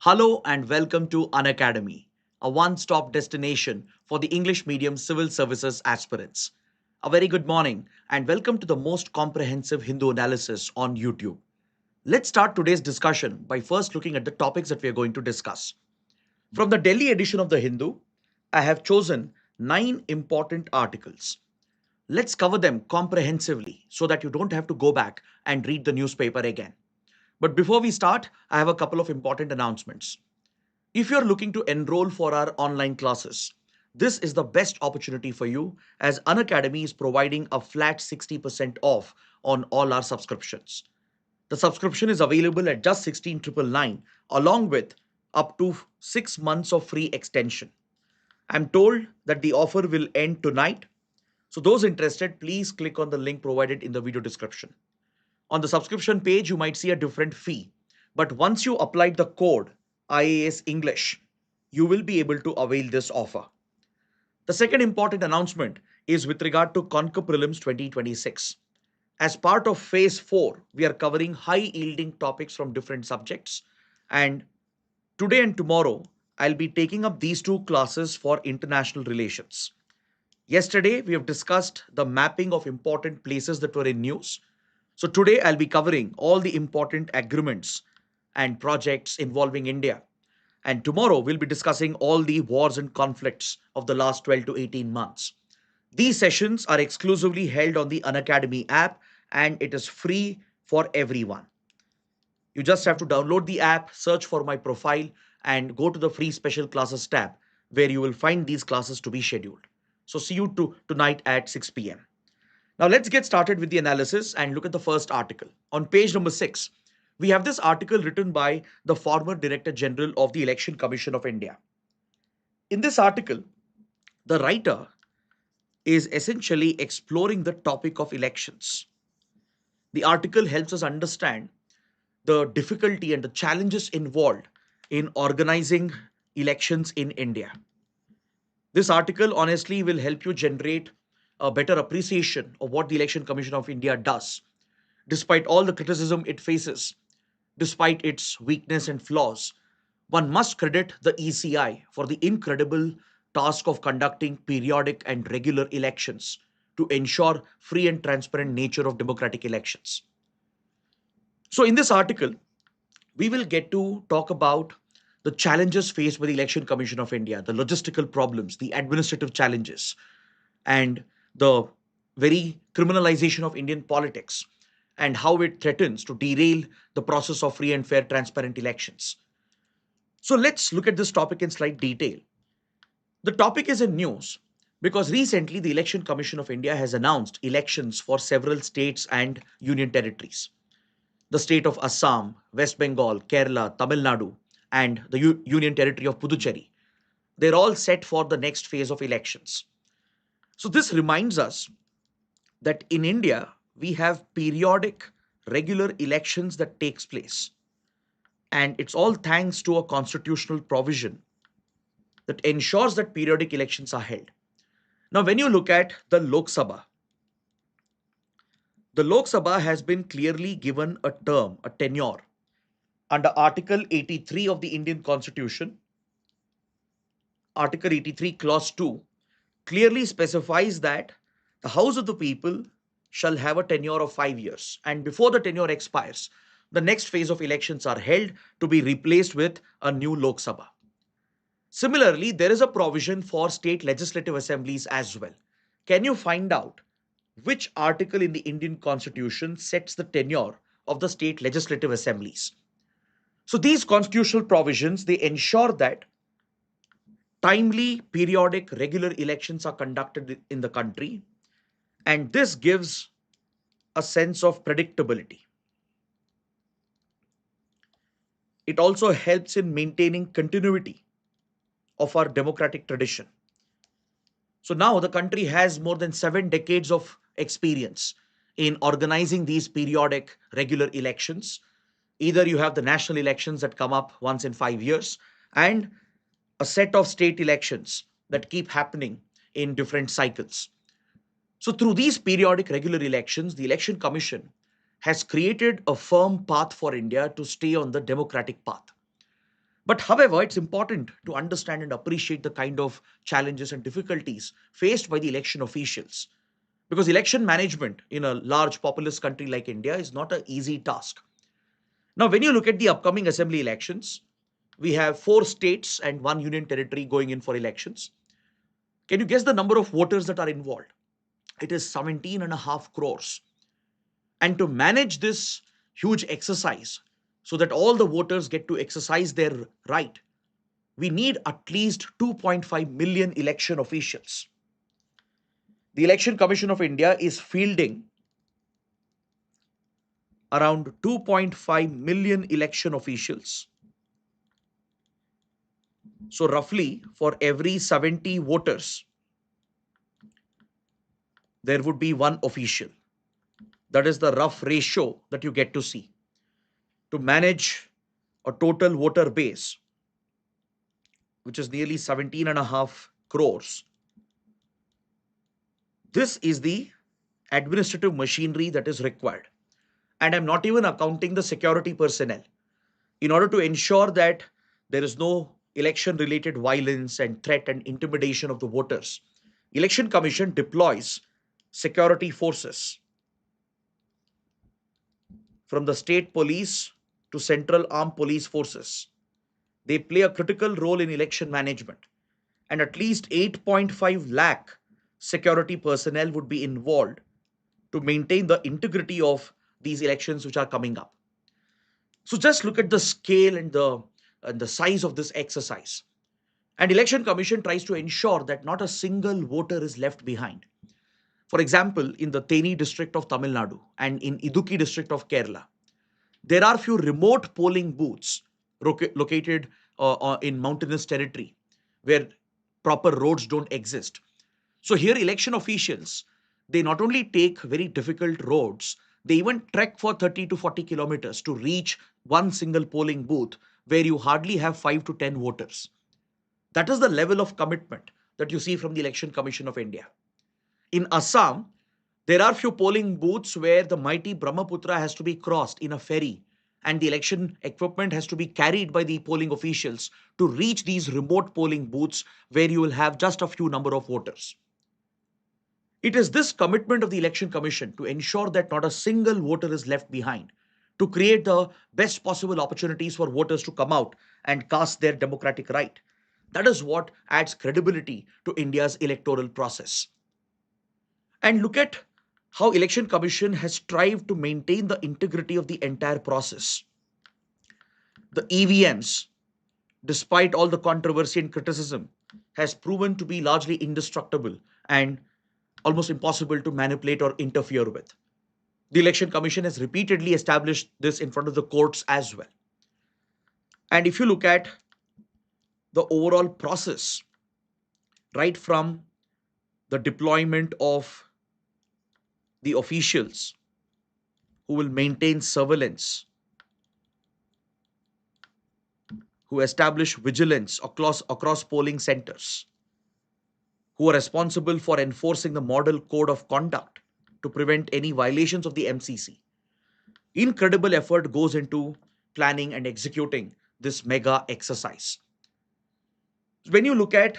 Hello and welcome to Unacademy, a one-stop destination for the English medium civil services aspirants. A very good morning and welcome to the most comprehensive Hindu analysis on YouTube. Let's start today's discussion by first looking at the topics that we are going to discuss. From the Delhi edition of the Hindu, I have chosen 9 important articles. Let's cover them comprehensively so that you don't have to go back and read the newspaper again. But before we start, I have a couple of important announcements. If you're looking to enroll for our online classes, this is the best opportunity for you as Unacademy is providing a flat 60% off on all our subscriptions. The subscription is available at just 16,999 along with up to 6 months of free extension. I'm told that the offer will end tonight. So those interested, please click on the link provided in the video description. On the subscription page, you might see a different fee. But once you apply the code IAS English, you will be able to avail this offer. The second important announcement is with regard to Conquer Prelims 2026. As part of phase 4, we are covering high yielding topics from different subjects. And today and tomorrow, I'll be taking up these two classes for international relations. Yesterday, we have discussed the mapping of important places that were in news. So today I'll be covering all the important agreements and projects involving India. And tomorrow we'll be discussing all the wars and conflicts of the last 12 to 18 months. These sessions are exclusively held on the Unacademy app and it is free for everyone. You just have to download the app, search for my profile, and go to the free special classes tab where you will find these classes to be scheduled. So see you tonight at 6 p.m. Now let's get started with the analysis and look at the first article. On page number 6, we have this article written by the former Director General of the Election Commission of India. In this article, the writer is essentially exploring the topic of elections. The article helps us understand the difficulty and the challenges involved in organizing elections in India. This article honestly will help you generate a better appreciation of what the Election Commission of India does. Despite all the criticism it faces, despite its weakness and flaws, one must credit the ECI for the incredible task of conducting periodic and regular elections to ensure free and transparent nature of democratic elections. So in this article, we will get to talk about the challenges faced by the Election Commission of India, the logistical problems, the administrative challenges, and the very criminalization of Indian politics and how it threatens to derail the process of free and fair, transparent elections. So let's look at this topic in slight detail. The topic is in news because recently the Election Commission of India has announced elections for several states and union territories. The state of Assam, West Bengal, Kerala, Tamil Nadu, and the Union Territory of Puducherry. They're all set for the next phase of elections. So this reminds us that in India, we have periodic, regular elections that takes place. And it's all thanks to a constitutional provision that ensures that periodic elections are held. Now, when you look at the Lok Sabha has been clearly given a term, a tenure, under Article 83 of the Indian Constitution. Article 83, Clause 2, clearly specifies that the House of the People shall have a tenure of 5 years. And before the tenure expires, the next phase of elections are held to be replaced with a new Lok Sabha. Similarly, there is a provision for state legislative assemblies as well. Can you find out which article in the Indian Constitution sets the tenure of the state legislative assemblies? So these constitutional provisions, they ensure that timely, periodic, regular elections are conducted in the country, and this gives a sense of predictability. It also helps in maintaining continuity of our democratic tradition. So now the country has more than 7 decades of experience in organizing these periodic, regular elections. Either you have the national elections that come up once in 5 years, and a set of state elections that keep happening in different cycles. So through these periodic regular elections, the Election Commission has created a firm path for India to stay on the democratic path. But however, it's important to understand and appreciate the kind of challenges and difficulties faced by the election officials. Because election management in a large populous country like India is not an easy task. Now, when you look at the upcoming assembly elections, we have 4 states and 1 union territory going in for elections. Can you guess the number of voters that are involved? It is 17.5 crores. And to manage this huge exercise so that all the voters get to exercise their right, we need at least 2.5 million election officials. The Election Commission of India is fielding around 2.5 million election officials. So, roughly for every 70 voters, there would be one official. That is the rough ratio that you get to see. To manage a total voter base, which is nearly 17.5 crores, this is the administrative machinery that is required. And I'm not even accounting the security personnel. In order to ensure that there is no election related violence and threat and intimidation of the voters, Election Commission deploys security forces from the state police to central armed police forces. They play a critical role in election management, and at least 8.5 lakh security personnel would be involved to maintain the integrity of these elections which are coming up. So just look at the scale and the size of this exercise. And Election Commission tries to ensure that not a single voter is left behind. For example, in the Theni district of Tamil Nadu and in Idukki district of Kerala, there are few remote polling booths located in mountainous territory where proper roads don't exist. So here election officials, they not only take very difficult roads, they even trek for 30 to 40 kilometers to reach one single polling booth where you hardly have 5 to 10 voters. That is the level of commitment that you see from the Election Commission of India. In Assam, there are few polling booths where the mighty Brahmaputra has to be crossed in a ferry, and the election equipment has to be carried by the polling officials to reach these remote polling booths where you will have just a few number of voters. It is this commitment of the Election Commission to ensure that not a single voter is left behind, to create the best possible opportunities for voters to come out and cast their democratic right. That is what adds credibility to India's electoral process. And look at how Election Commission has strived to maintain the integrity of the entire process. The EVMs, despite all the controversy and criticism, has proven to be largely indestructible and almost impossible to manipulate or interfere with. The Election Commission has repeatedly established this in front of the courts as well. And if you look at the overall process, right from the deployment of the officials who will maintain surveillance, who establish vigilance across polling centers, who are responsible for enforcing the model code of conduct to prevent any violations of the MCC. Incredible effort goes into planning and executing this mega exercise. When you look at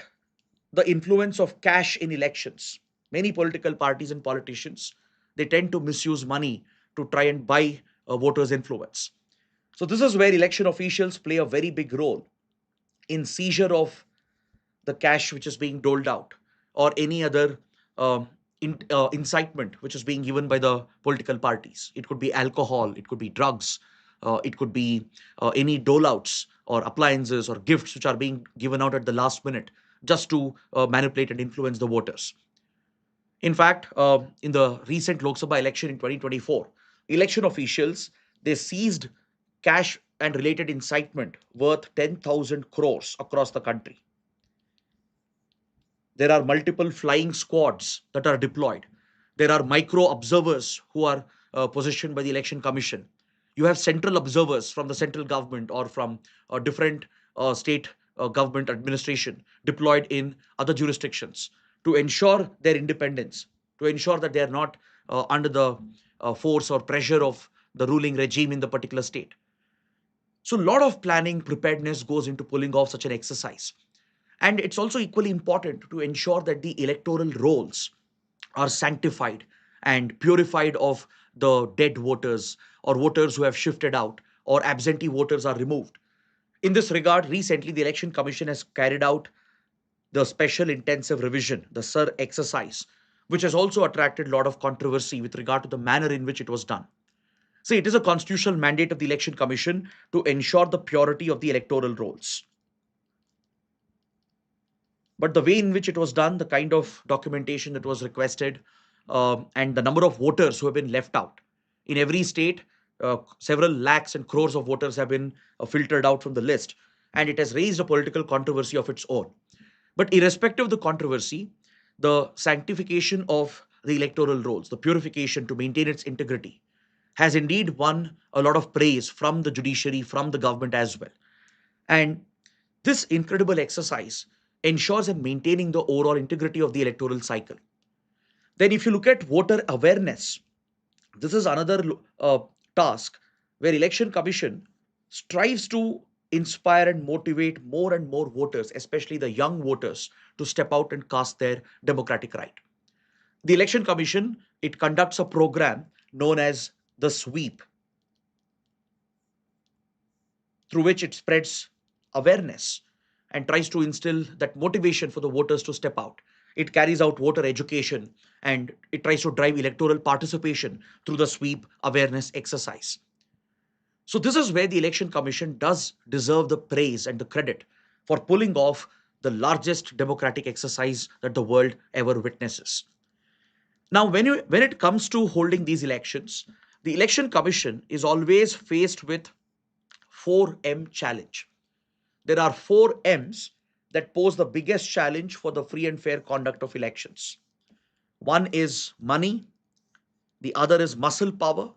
the influence of cash in elections, many political parties and politicians, they tend to misuse money to try and buy voters' influence. So this is where election officials play a very big role in seizure of the cash which is being doled out, or any other incitement which is being given by the political parties. It could be alcohol, it could be drugs, it could be any dole outs or appliances or gifts which are being given out at the last minute just to manipulate and influence the voters. In fact, in the recent Lok Sabha election in 2024, election officials, they seized cash and related incitement worth 10,000 crores across the country. There are multiple flying squads that are deployed. There are micro observers who are positioned by the Election Commission. You have central observers from the central government or from different state government administration deployed in other jurisdictions to ensure their independence, to ensure that they are not under the force or pressure of the ruling regime in the particular state. So a lot of planning, preparedness goes into pulling off such an exercise. And it's also equally important to ensure that the electoral rolls are sanctified and purified of the dead voters or voters who have shifted out or absentee voters are removed. In this regard, recently the Election Commission has carried out the Special Intensive Revision, the SIR exercise, which has also attracted a lot of controversy with regard to the manner in which it was done. See, it is a constitutional mandate of the Election Commission to ensure the purity of the electoral rolls. But the way in which it was done, the kind of documentation that was requested, and the number of voters who have been left out. In every state, several lakhs and crores of voters have been filtered out from the list, and it has raised a political controversy of its own. But irrespective of the controversy, the sanctification of the electoral rolls, the purification to maintain its integrity, has indeed won a lot of praise from the judiciary, from the government as well. And this incredible exercise ensures in maintaining the overall integrity of the electoral cycle. Then, if you look at voter awareness, this is another task where Election Commission strives to inspire and motivate more and more voters, especially the young voters, to step out and cast their democratic right. The Election Commission, it conducts a program known as the Sweep, through which it spreads awareness and tries to instill that motivation for the voters to step out. It carries out voter education and it tries to drive electoral participation through the sweep awareness exercise. So, this is where the Election Commission does deserve the praise and the credit for pulling off the largest democratic exercise that the world ever witnesses. Now, when it comes to holding these elections, the Election Commission is always faced with 4M challenge. There are 4M's that pose the biggest challenge for the free and fair conduct of elections. One is money, the other is muscle power,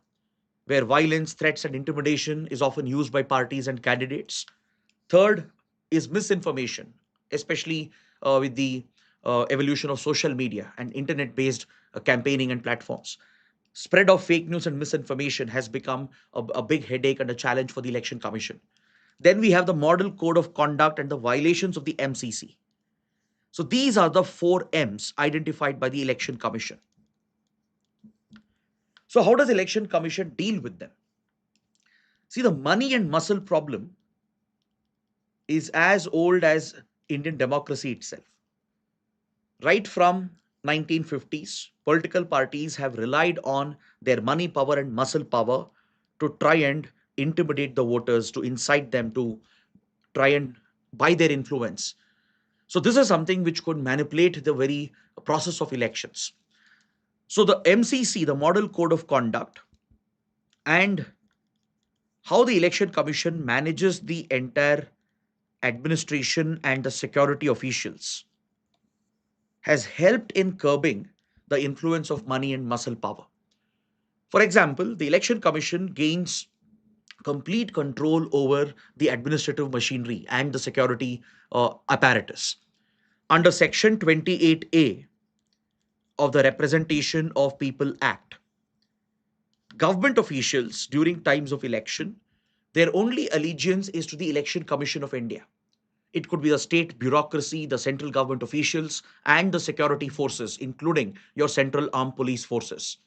where violence, threats, and intimidation is often used by parties and candidates. Third is misinformation, especially with the evolution of social media and internet based campaigning and platforms. Spread of fake news and misinformation has become a big headache and a challenge for the Election Commission. Then we have the Model Code of Conduct and the violations of the MCC. So these are the 4M's identified by the Election Commission. So how does Election Commission deal with them? See, the money and muscle problem is as old as Indian democracy itself. Right from 1950s, political parties have relied on their money power and muscle power to try and intimidate the voters, to incite them to try and buy their influence. So this is something which could manipulate the very process of elections. So the MCC, the Model Code of Conduct, and how the Election Commission manages the entire administration and the security officials has helped in curbing the influence of money and muscle power. For example, the Election Commission gains complete control over the administrative machinery and the security apparatus. Under Section 28A of the Representation of People Act, government officials during times of election, their only allegiance is to the Election Commission of India. It could be the state bureaucracy, the central government officials, and the security forces, including your central armed police forces.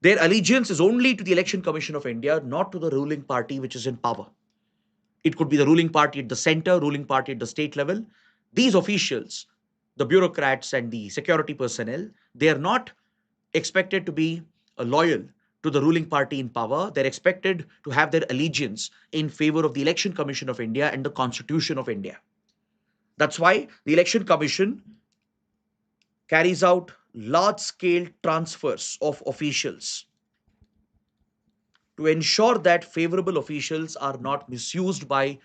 Their allegiance is only to the Election Commission of India, not to the ruling party which is in power. It could be the ruling party at the center, ruling party at the state level. These officials, the bureaucrats and the security personnel, they are not expected to be loyal to the ruling party in power. They're expected to have their allegiance in favor of the Election Commission of India and the Constitution of India. That's why the Election Commission carries out large scale transfers of officials to ensure that favorable officials are not misused by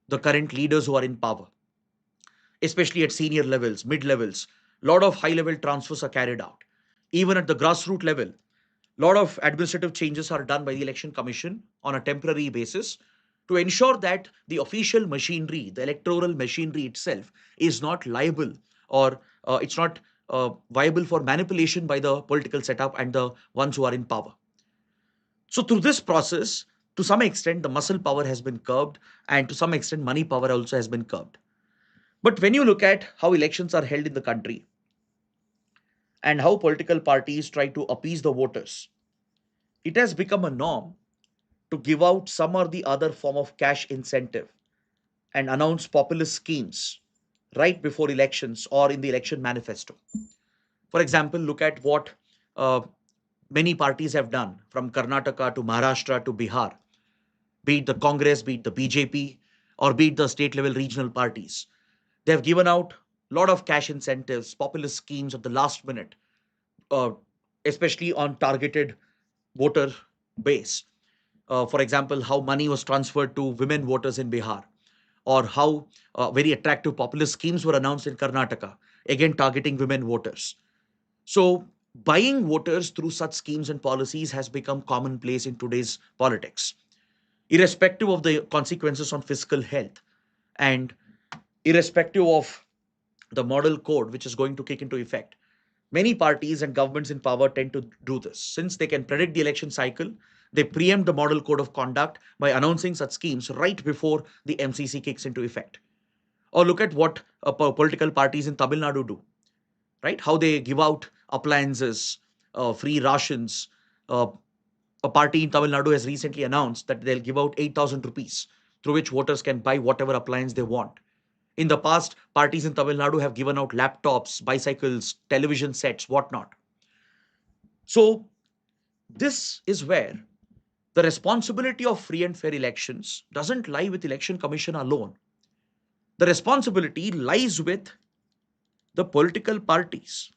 the current leaders who are in power, especially at senior levels, mid levels. A lot of high level transfers are carried out. Even at the grassroots level, a lot of administrative changes are done by the Election Commission on a temporary basis to ensure that the official machinery, the electoral machinery itself, is not liable or it's not viable for manipulation by the political setup and the ones who are in power. So, through this process, To some extent, the muscle power has been curbed, and to some extent, money power also has been curbed. But when you look at how elections are held in the country and how political parties try to appease the voters, it has become a norm to give out some or the other form of cash incentive and announce populist schemes right before elections or in the election manifesto. For example, look at what uh, many parties have done from Karnataka to Maharashtra to Bihar, be it the Congress, be it the BJP, or be it the state level regional parties. They have given out a lot of cash incentives, populist schemes at the last minute, uh, especially on targeted voter base. For example, how money was transferred to women voters in Bihar, or how very attractive populist schemes were announced in Karnataka, again targeting women voters. So, buying voters through such schemes and policies has become commonplace in today's politics, irrespective of the consequences on fiscal health and irrespective of the model code which is going to kick into effect. Many parties and governments in power tend to do this. Since they can predict the election cycle, they preempt the model code of conduct by announcing such schemes right before the MCC kicks into effect. Or look at what political parties in Tamil Nadu do, right? How they give out appliances, free rations. Uh, a party in Tamil Nadu has recently announced that they'll give out 8,000 rupees through which voters can buy whatever appliance they want. In the past, parties in Tamil Nadu have given out laptops, bicycles, television sets, whatnot. So, this is where the responsibility of free and fair elections doesn't lie with election commission alone. The responsibility lies with the political parties.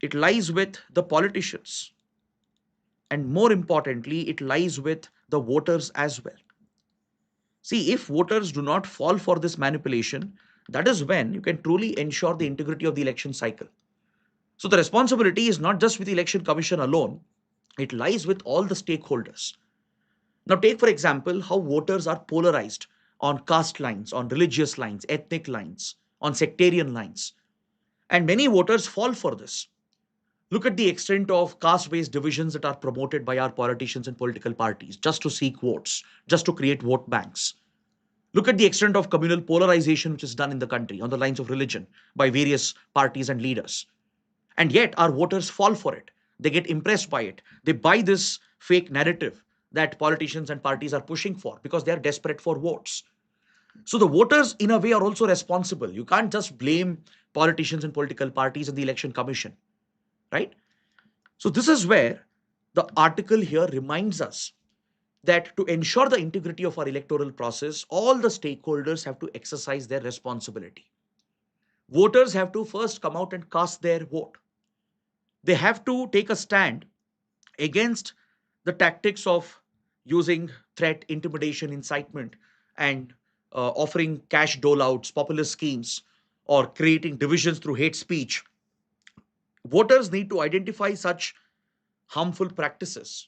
It lies with the politicians. And more importantly, it lies with the voters as well. See, if voters do not fall for this manipulation, that is when you can truly ensure the integrity of the election cycle. So the responsibility is not just with the election commission alone, it lies with all the stakeholders. Now, take for example how voters are polarized on caste lines, on religious lines, ethnic lines, on sectarian lines. And many voters fall for this. Look at the extent of caste based divisions that are promoted by our politicians and political parties just to seek votes, just to create vote banks. Look at the extent of communal polarization which is done in the country on the lines of religion by various parties and leaders. And yet, our voters fall for it. They get impressed by it. They buy this fake narrative that politicians and parties are pushing for because they are desperate for votes. So, the voters, in a way, are also responsible. You can't just blame politicians and political parties and the election commission, right? So, this is where the article here reminds us that to ensure the integrity of our electoral process, all the stakeholders have to exercise their responsibility. Voters have to first come out and cast their vote. They have to take a stand against the tactics of using threat, intimidation, incitement, and offering cash doleouts, populist schemes, or creating divisions through hate speech. Voters need to identify such harmful practices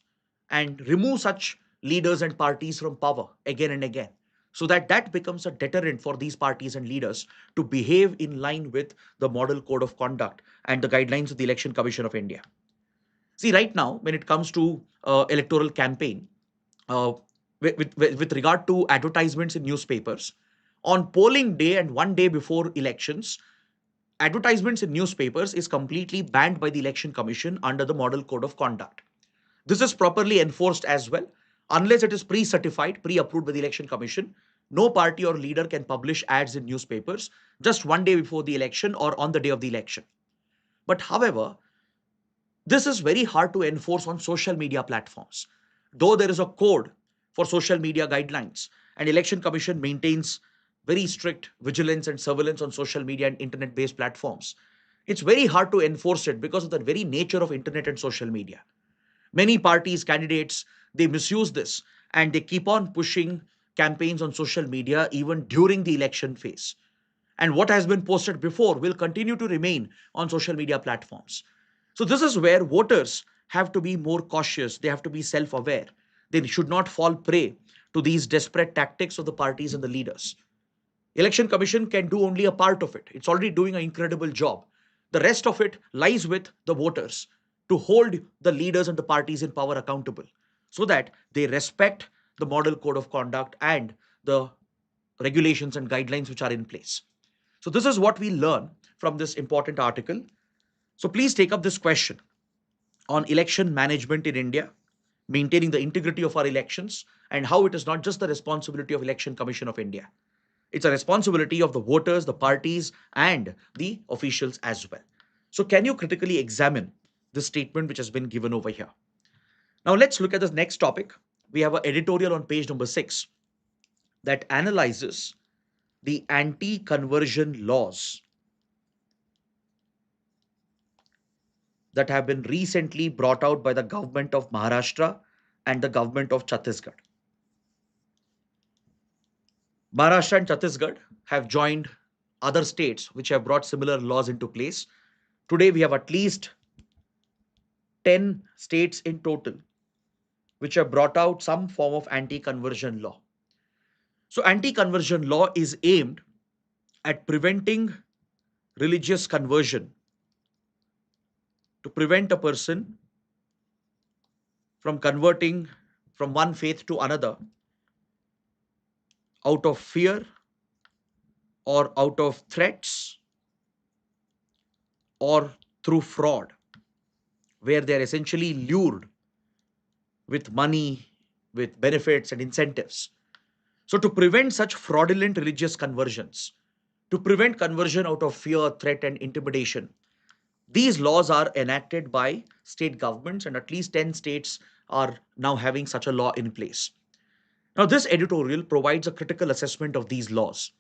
and remove such leaders and parties from power again and again so that that becomes a deterrent for these parties and leaders to behave in line with the model code of conduct and the guidelines of the election commission of India. See, right now when it comes to electoral campaign, uh, with regard to advertisements in newspapers, on polling day and one day before elections, advertisements in newspapers is completely banned by the election commission under the model code of conduct. This is properly enforced as well. Unless it is pre-certified, pre-approved by the election commission, no party or leader can publish ads in newspapers just one day before the election or on the day of the election. But however, this is very hard to enforce on social media platforms. Though there is a code for social media guidelines, and election commission maintains very strict vigilance and surveillance on social media and internet based platforms, it's very hard to enforce it because of the very nature of internet and social media. Many parties, candidates, they misuse this and they keep on pushing campaigns on social media even during the election phase. And what has been posted before will continue to remain on social media platforms. So, this is where voters have to be more cautious. They have to be self aware. They should not fall prey to these desperate tactics of the parties and the leaders. Election Commission can do only a part of it. It's already doing an incredible job. The rest of it lies with the voters to hold the leaders and the parties in power accountable so that they respect the model code of conduct and the regulations and guidelines which are in place. So this is what we learn from this important article. So please take up this question on election management in India, maintaining the integrity of our elections, and how it is not just the responsibility of Election Commission of India. It's a responsibility of the voters, the parties, and the officials as well. So can you critically examine the statement which has been given over here? Now let's look at the next topic. We have an editorial on page number 6 that analyzes the anti-conversion laws that have been recently brought out by the government of Maharashtra and the government of Chhattisgarh. Maharashtra and Chhattisgarh have joined other states which have brought similar laws into place. Today, we have at least 10 states in total which have brought out some form of anti-conversion law. So, anti-conversion law is aimed at preventing religious conversion, to prevent a person from converting from one faith to another out of fear or out of threats or through fraud, where they're essentially lured with money, with benefits and incentives. So, to prevent such fraudulent religious conversions, to prevent conversion out of fear, threat, and intimidation, these laws are enacted by state governments, and at least 10 states are now having such a law in place. Now, this editorial provides a critical assessment of these laws.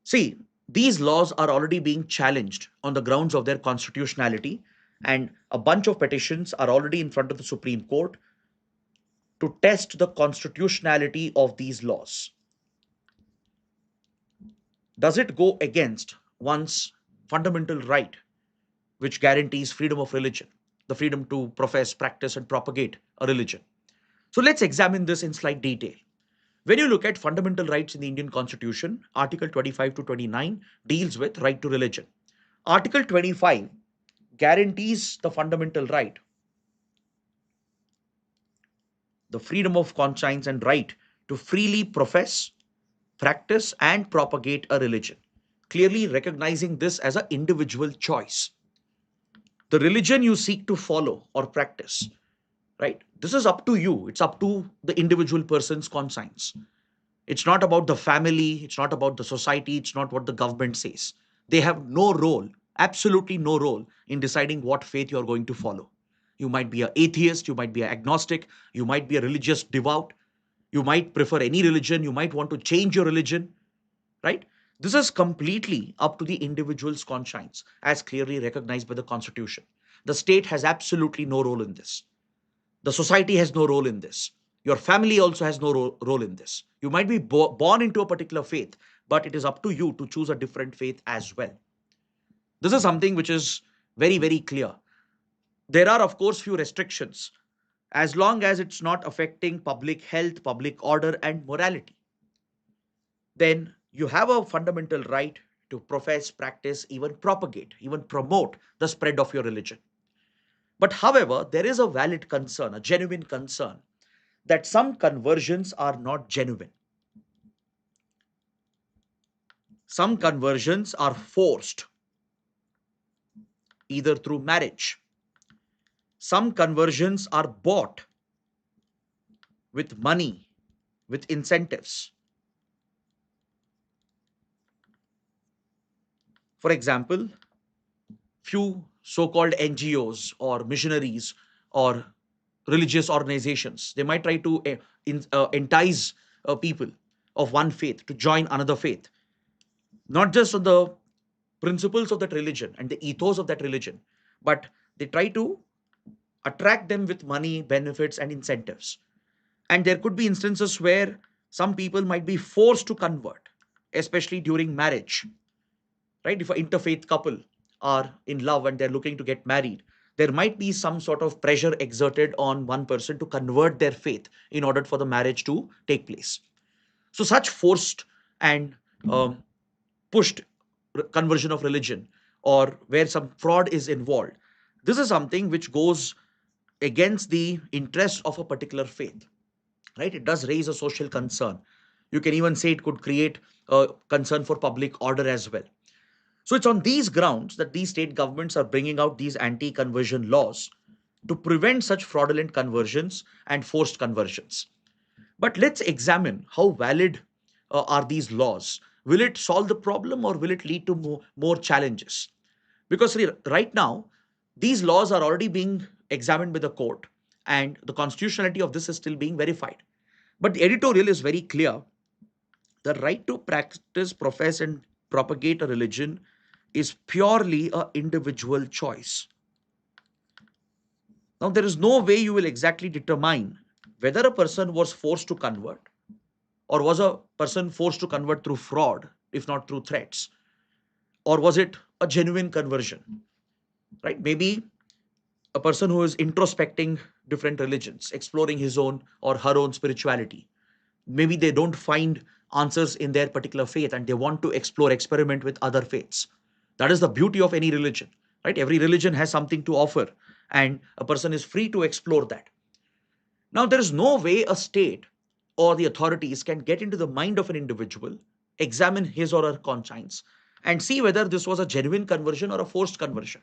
See, these laws are already being challenged on the grounds of their constitutionality, and a bunch of petitions are already in front of the Supreme Court to test the constitutionality of these laws. Does it go against one's fundamental right, which guarantees freedom of religion, the freedom to profess, practice, and propagate a religion? So let's examine this in slight detail. When you look at fundamental rights in the Indian Constitution, Article 25 to 29 deals with right to religion. Article 25 guarantees the fundamental right, the freedom of conscience and right to freely profess, practice, and propagate a religion, clearly recognizing this as an individual choice. The religion you seek to follow or practice, right? This is up to you. It's up to the individual person's conscience. It's not about the family. It's not about the society. It's not what the government says. They have no role, absolutely no role in deciding what faith you're going to follow. You might be an atheist. You might be an agnostic. You might be a religious devout. You might prefer any religion. You might want to change your religion, right? This is completely up to the individual's conscience, as clearly recognized by the Constitution. The state has absolutely no role in this. The society has no role in this. Your family also has no role in this. You might be born into a particular faith, but it is up to you to choose a different faith as well. This is something which is very, very clear. There are, of course, few restrictions as long as it's not affecting public health, public order, and morality. Then you have a fundamental right to profess, practice, even propagate, even promote the spread of your religion. But however, there is a valid concern, a genuine concern, that some conversions are not genuine. Some conversions are forced, either through marriage. Some conversions are bought with money, with incentives. For example, few so-called NGOs or missionaries or religious organizations, they might try to entice people of one faith to join another faith, not just on the principles of that religion and the ethos of that religion, but they try to attract them with money, benefits, and incentives. And there could be instances where some people might be forced to convert, especially during marriage, right? If an interfaith couple are in love and they're looking to get married, there might be some sort of pressure exerted on one person to convert their faith in order for the marriage to take place. So, such forced and pushed conversion of religion, or where some fraud is involved, this is something which goes against the interests of a particular faith, right? It does raise a social concern. You can even say it could create a concern for public order as well. So it's on these grounds that these state governments are bringing out these anti-conversion laws to prevent such fraudulent conversions and forced conversions. But let's examine how valid are these laws. Will it solve the problem or will it lead to more challenges? Because right now, these laws are already being examined by the court and the constitutionality of this is still being verified. But the editorial is very clear. The right to practice, profess, and propagate a religion is purely an individual choice. Now, there is no way you will exactly determine whether a person was forced to convert or was a person forced to convert through fraud, if not through threats, or was it a genuine conversion, right? Maybe a person who is introspecting different religions, exploring his own or her own spirituality. Maybe they don't find answers in their particular faith and they want to explore, experiment with other faiths. That is the beauty of any religion, right? Every religion has something to offer and a person is free to explore that. Now, there is no way a state or the authorities can get into the mind of an individual, examine his or her conscience, and see whether this was a genuine conversion or a forced conversion.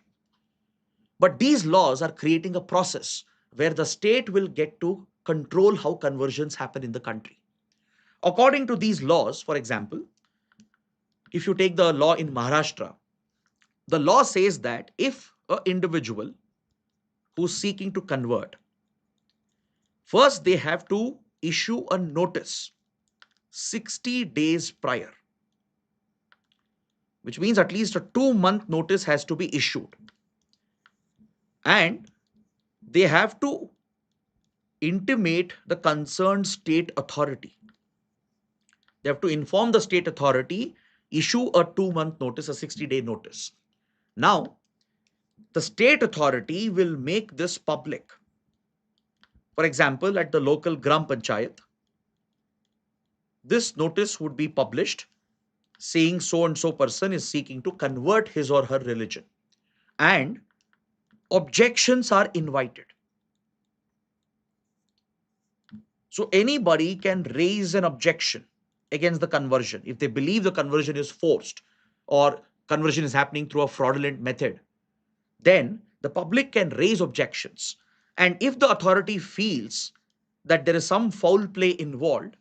But these laws are creating a process where the state will get to control how conversions happen in the country. According to these laws, for example, if you take the law in Maharashtra, the law says that if an individual who's seeking to convert, first they have to issue a notice 60 days prior, which means at least a 2-month notice has to be issued. And they have to intimate the concerned state authority. They have to inform the state authority, issue a 2-month notice, a 60-day notice. Now, the state authority will make this public. For example, at the local Gram Panchayat, this notice would be published saying so and so person is seeking to convert his or her religion. And objections are invited. So anybody can raise an objection against the conversion if they believe the conversion is forced or conversion is happening through a fraudulent method. Then the public can raise objections. And if the authority feels that there is some foul play involved,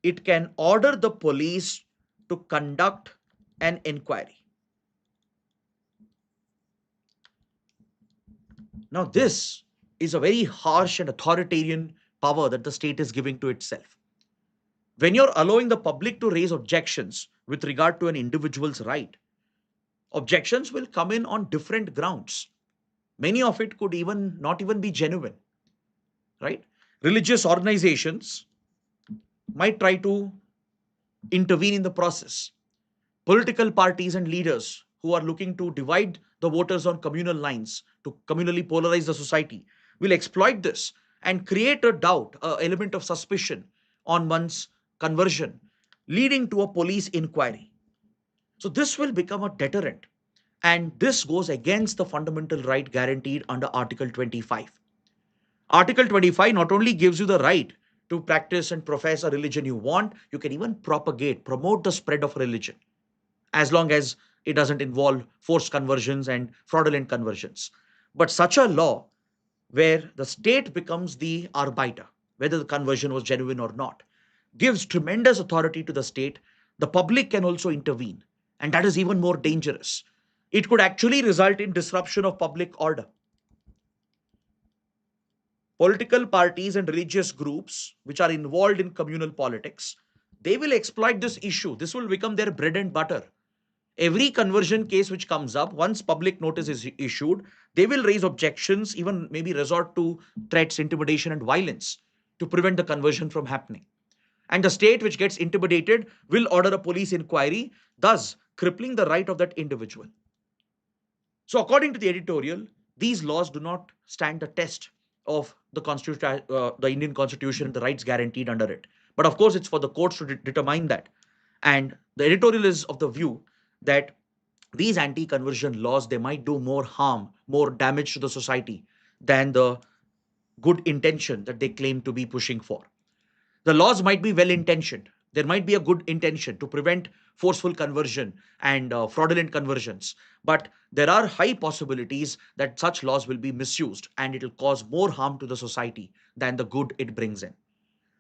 it can order the police to conduct an inquiry. Now, this is a very harsh and authoritarian power that the state is giving to itself. When you're allowing the public to raise objections with regard to an individual's right, objections will come in on different grounds. Many of it could even not even be genuine, right? Religious organizations might try to intervene in the process. Political parties and leaders who are looking to divide the voters on communal lines, to communally polarize the society, will exploit this and create a doubt, an element of suspicion on one's conversion, leading to a police inquiry. So this will become a deterrent. And this goes against the fundamental right guaranteed under Article 25. Article 25 not only gives you the right to practice and profess a religion you want, you can even propagate, promote the spread of religion, as long as it doesn't involve forced conversions and fraudulent conversions. But such a law where the state becomes the arbiter, whether the conversion was genuine or not, gives tremendous authority to the state. The public can also intervene, and that is even more dangerous. It could actually result in disruption of public order. Political parties and religious groups which are involved in communal politics, they will exploit this issue. This will become their bread and butter. Every conversion case which comes up, once public notice is issued, they will raise objections, even maybe resort to threats, intimidation, and violence to prevent the conversion from happening. And the state which gets intimidated will order a police inquiry, thus crippling the right of that individual. So, according to the editorial, these laws do not stand the test of the Indian Constitution and the rights guaranteed under it. But of course, it's for the courts to determine that. And the editorial is of the view that these anti-conversion laws, they might do more harm, more damage to the society than the good intention that they claim to be pushing for. The laws might be well intentioned. There might be a good intention to prevent forceful conversion and fraudulent conversions. But there are high possibilities that such laws will be misused and it will cause more harm to the society than the good it brings in.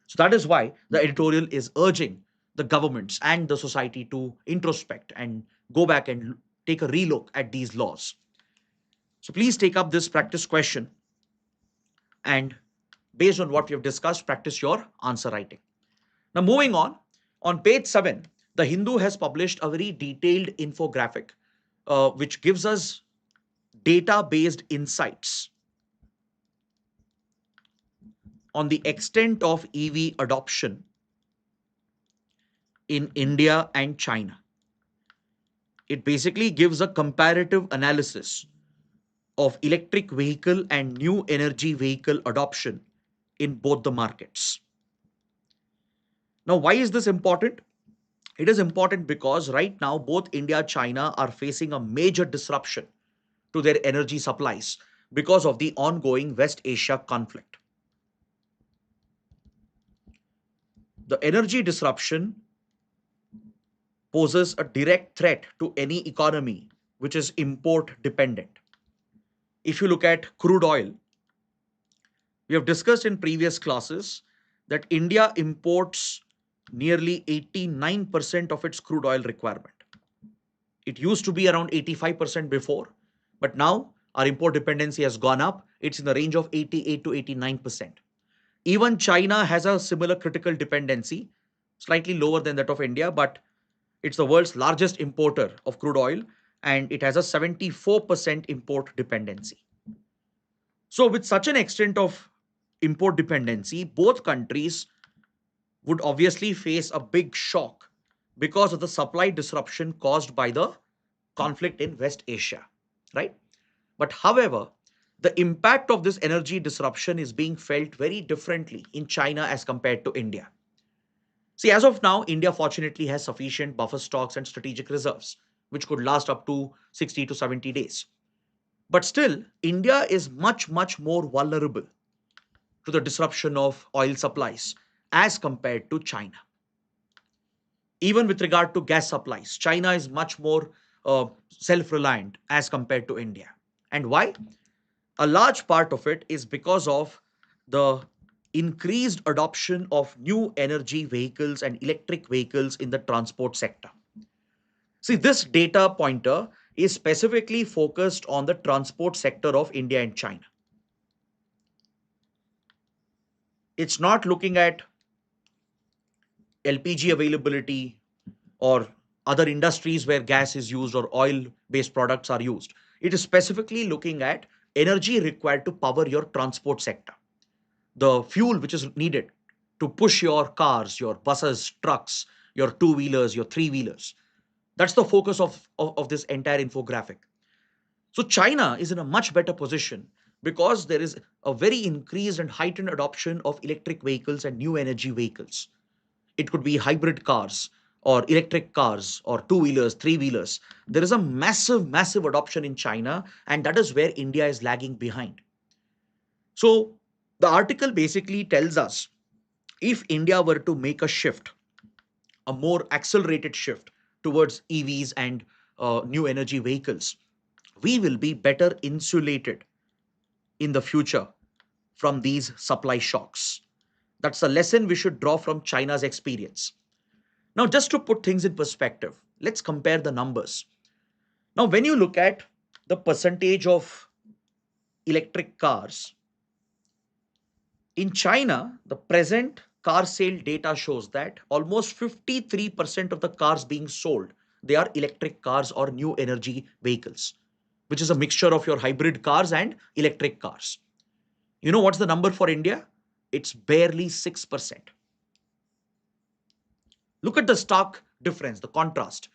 So that is why the editorial is urging the governments and the society to introspect and go back and take a relook at these laws. So please take up this practice question and based on what we have discussed, practice your answer writing. Now, moving on page 7, the Hindu has published a very detailed infographic which gives us data based insights on the extent of EV adoption in India and China. It basically gives a comparative analysis of electric vehicle and new energy vehicle adoption in both the markets. Now, why is this important? It is important because right now both India and China are facing a major disruption to their energy supplies because of the ongoing West Asia conflict. The energy disruption poses a direct threat to any economy which is import dependent. If you look at crude oil, we have discussed in previous classes that India imports nearly 89% of its crude oil requirement. It used to be around 85% before, but now our import dependency has gone up. It's in the range of 88 to 89%. Even China has a similar critical dependency, slightly lower than that of India, but it's the world's largest importer of crude oil and it has a 74% import dependency. So, with such an extent of import dependency, both countries would obviously face a big shock because of the supply disruption caused by the conflict in West Asia, right? But however, the impact of this energy disruption is being felt very differently in China as compared to India. See, as of now, India fortunately has sufficient buffer stocks and strategic reserves, which could last up to 60 to 70 days. But still, India is much, much more vulnerable to the disruption of oil supplies as compared to China. Even with regard to gas supplies, China is much more self reliant as compared to India. And why? A large part of it is because of the increased adoption of new energy vehicles and electric vehicles in the transport sector. See, this data pointer is specifically focused on the transport sector of India and China. It's not looking at LPG availability or other industries where gas is used or oil based products are used. It is specifically looking at energy required to power your transport sector, the fuel which is needed to push your cars, your buses, trucks, your two wheelers, your three wheelers. That's the focus of this entire infographic. So China is in a much better position because there is a very increased and heightened adoption of electric vehicles and new energy vehicles. It could be hybrid cars or electric cars or two wheelers, three wheelers. There is a massive, massive adoption in China, and that is where India is lagging behind. So the article basically tells us if India were to make a shift, a more accelerated shift towards EVs and new energy vehicles, we will be better insulated in the future from these supply shocks. That's a lesson we should draw from China's experience. Now, just to put things in perspective, let's compare the numbers. Now, when you look at the percentage of electric cars, in China, the present car sale data shows that almost 53% of the cars being sold, they are electric cars or new energy vehicles, which is a mixture of your hybrid cars and electric cars. You know what's the number for India? It's barely 6%. Look at the stark difference, the contrast.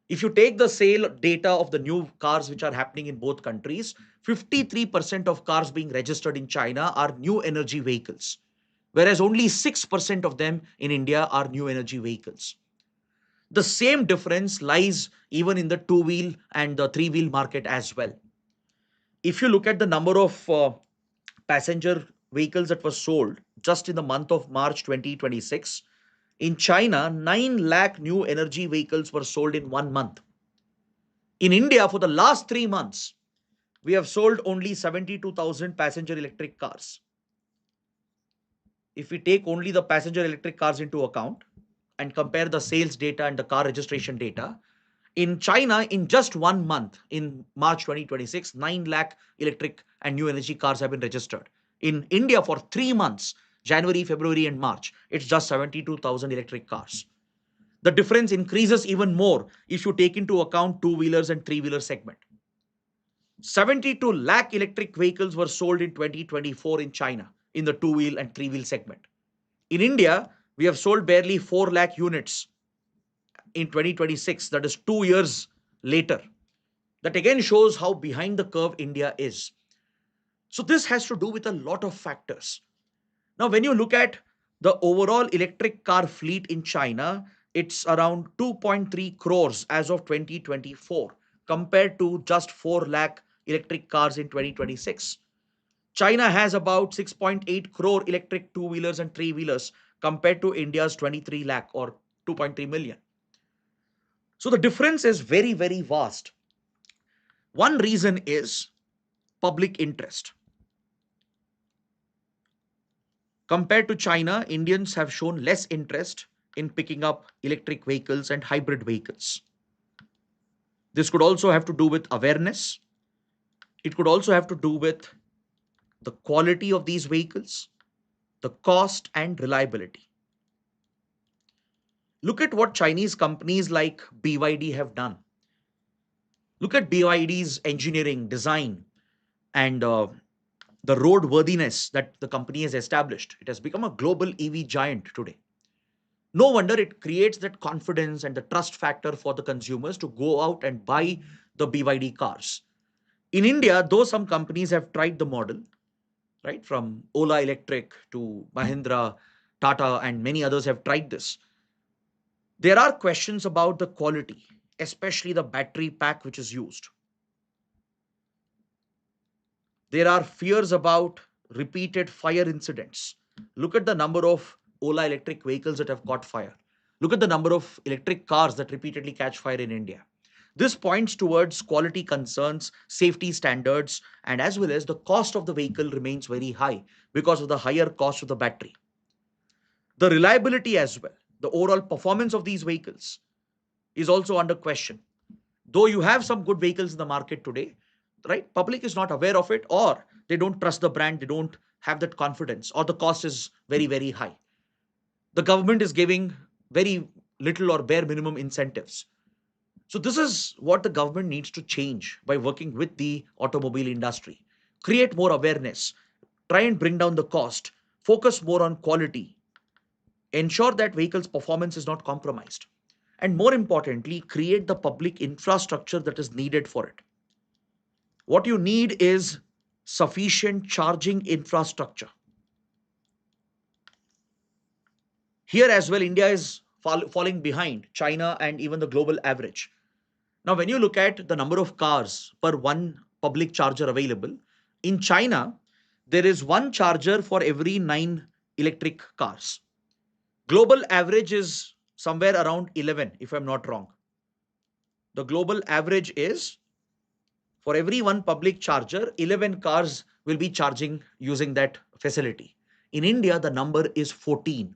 If you take the sale data of the new cars which are happening in both countries, 53% of cars being registered in China are new energy vehicles, whereas only 6% of them in India are new energy vehicles. The same difference lies even in the two wheel and the three wheel market as well. If you look at the number of passenger vehicles that were sold just in the month of March 2026. In China, 9 lakh new energy vehicles were sold in 1 month. In India, for the last 3 months, we have sold only 72,000 passenger electric cars. If we take only the passenger electric cars into account and compare the sales data and the car registration data, in China, in just 1 month, in March 2026, 9 lakh electric and new energy cars have been registered. In India, for 3 months, January, February, and March, it's just 72,000 electric cars. The difference increases even more if you take into account two-wheelers and three-wheeler segment. 72 lakh electric vehicles were sold in 2024 in China in the two-wheel and three-wheel segment. In India, we have sold barely 4 lakh units in 2026, that is 2 years later. That again shows how behind the curve India is. So this has to do with a lot of factors. Now, when you look at the overall electric car fleet in China, it's around 2.3 crores as of 2024 compared to just 4 lakh electric cars in 2026. China has about 6.8 crore electric two-wheelers and three-wheelers compared to India's 23 lakh or 2.3 million. So the difference is very, very vast. One reason is public interest. Compared to China, Indians have shown less interest in picking up electric vehicles and hybrid vehicles. This could also have to do with awareness. It could also have to do with the quality of these vehicles, the cost and reliability. Look at what Chinese companies like BYD have done. Look at BYD's engineering, design, and the roadworthiness that the company has established. It has become a global EV giant today. No wonder it creates that confidence and the trust factor for the consumers to go out and buy the BYD cars. In India, though some companies have tried the model, right, from Ola Electric to Mahindra, Tata, and many others have tried this, there are questions about the quality, especially the battery pack which is used. There are fears about repeated fire incidents. Look at the number of Ola electric vehicles that have caught fire. Look at the number of electric cars that repeatedly catch fire in India. This points towards quality concerns, safety standards, and as well as the cost of the vehicle remains very high because of the higher cost of the battery. The reliability as well, the overall performance of these vehicles is also under question. Though you have some good vehicles in the market today, right? Public is not aware of it, or they don't trust the brand, they don't have that confidence, or the cost is very, very high. The government is giving very little or bare minimum incentives. So this is what the government needs to change by working with the automobile industry. Create more awareness, try and bring down the cost, focus more on quality, ensure that vehicles' performance is not compromised, and more importantly, create the public infrastructure that is needed for it. What you need is sufficient charging infrastructure. Here as well, India is falling behind China and even the global average. Now, when you look at the number of cars per one public charger available, in China, there is one charger for every 9 electric cars. Global average is somewhere around 11, if I'm not wrong. The global average is for every one public charger, 11 cars will be charging using that facility. In India, the number is 14.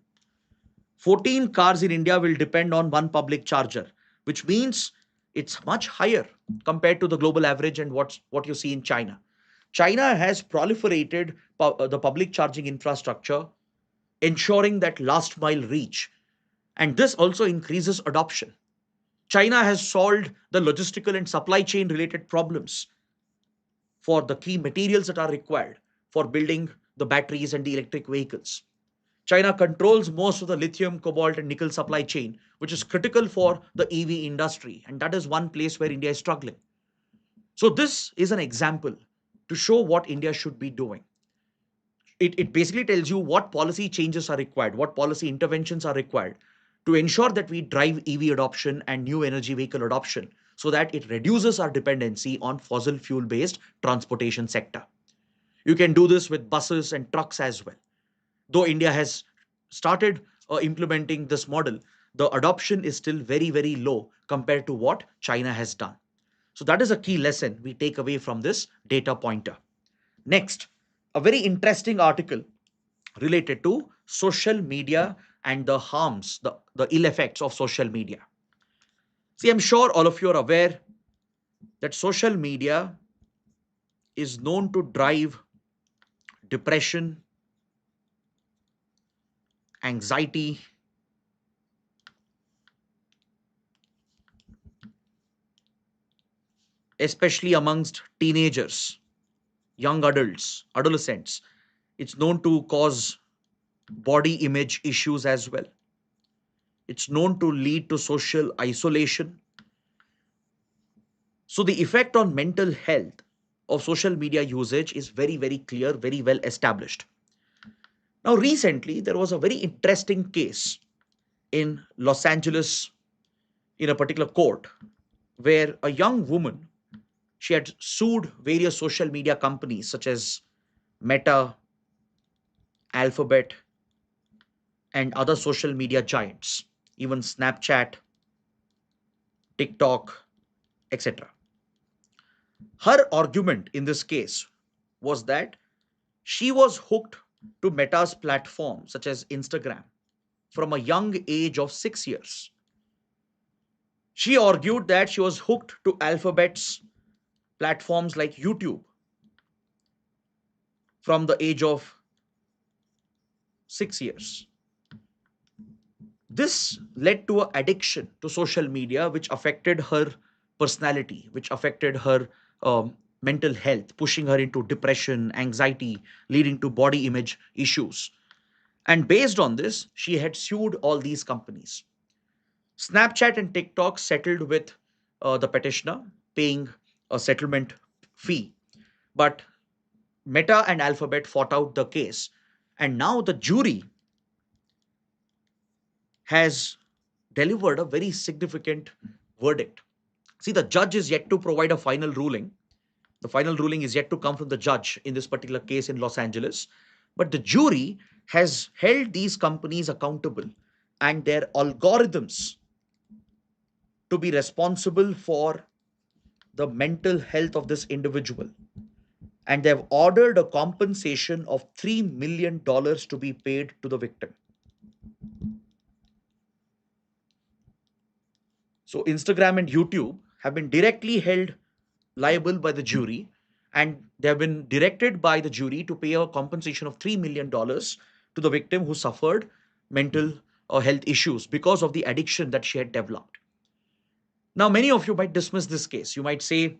14 cars in India will depend on one public charger, which means it's much higher compared to the global average and what you see in China. China has proliferated the public charging infrastructure, ensuring that last mile reach. And this also increases adoption. China has solved the logistical and supply chain related problems for the key materials that are required for building the batteries and the electric vehicles. China controls most of the lithium, cobalt, and nickel supply chain, which is critical for the EV industry. And that is one place where India is struggling. So, this is an example to show what India should be doing. It basically tells you what policy changes are required, what policy interventions are required to ensure that we drive EV adoption and new energy vehicle adoption so that it reduces our dependency on fossil fuel based transportation sector. You can do this with buses and trucks as well. Though India has started implementing this model, the adoption is still very, very low compared to what China has done. So that is a key lesson we take away from this data pointer. Next, a very interesting article related to social media and the harms, the ill effects of social media. See, I'm sure all of you are aware that social media is known to drive depression, anxiety, especially amongst teenagers, young adults, adolescents. It's known to cause body image issues as well. It's known to lead to social isolation. So, the effect on mental health of social media usage is very, very clear, very well established. Now, recently, there was a very interesting case in Los Angeles in a particular court where a young woman, she had sued various social media companies such as Meta, Alphabet, and other social media giants, even Snapchat, TikTok, etc. Her argument in this case was that she was hooked to Meta's platform, such as Instagram, from a young age of 6 years. She argued that she was hooked to Alphabet's platforms like YouTube from the age of 6 years. This led to an addiction to social media, which affected her personality, which affected her mental health, pushing her into depression, anxiety, leading to body image issues. And based on this, she had sued all these companies. Snapchat and TikTok settled with the petitioner, paying a settlement fee. But Meta and Alphabet fought out the case. And now the jury has delivered a very significant verdict. See, the judge is yet to provide a final ruling. The final ruling is yet to come from the judge in this particular case in Los Angeles. But the jury has held these companies accountable and their algorithms to be responsible for the mental health of this individual. And they've ordered a compensation of $3 million to be paid to the victim. So Instagram and YouTube have been directly held liable by the jury, and they have been directed by the jury to pay a compensation of $3 million to the victim who suffered mental or health issues because of the addiction that she had developed. Now, many of you might dismiss this case. You might say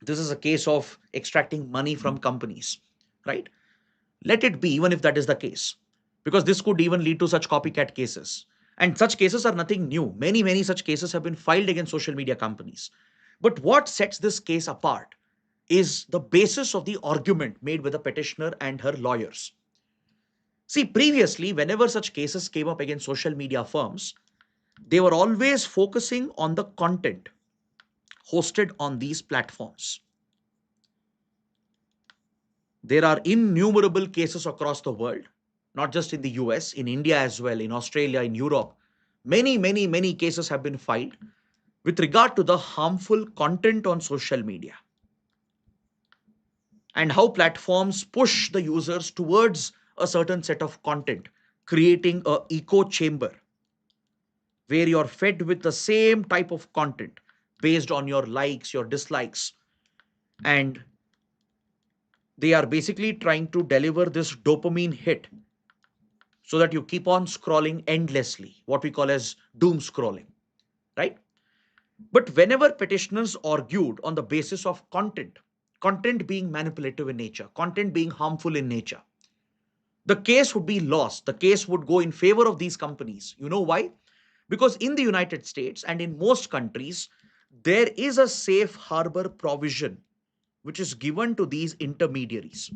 this is a case of extracting money from companies, right? Let it be, even if that is the case, because this could even lead to such copycat cases. And such cases are nothing new. Many, many such cases have been filed against social media companies. But what sets this case apart is the basis of the argument made by the petitioner and her lawyers. See, previously, whenever such cases came up against social media firms, they were always focusing on the content hosted on these platforms. There are innumerable cases across the world, not just in the US, in India as well, in Australia, in Europe. Many, many, many cases have been filed with regard to the harmful content on social media and how platforms push the users towards a certain set of content, creating a echo chamber where you're fed with the same type of content based on your likes, your dislikes, and they are basically trying to deliver this dopamine hit so that you keep on scrolling endlessly, what we call as doom scrolling, right? But whenever petitioners argued on the basis of content being manipulative in nature, content being harmful in nature, the case would be lost. The case would go in favor of these companies. You know why? Because in the United States and in most countries, there is a safe harbor provision which is given to these intermediaries.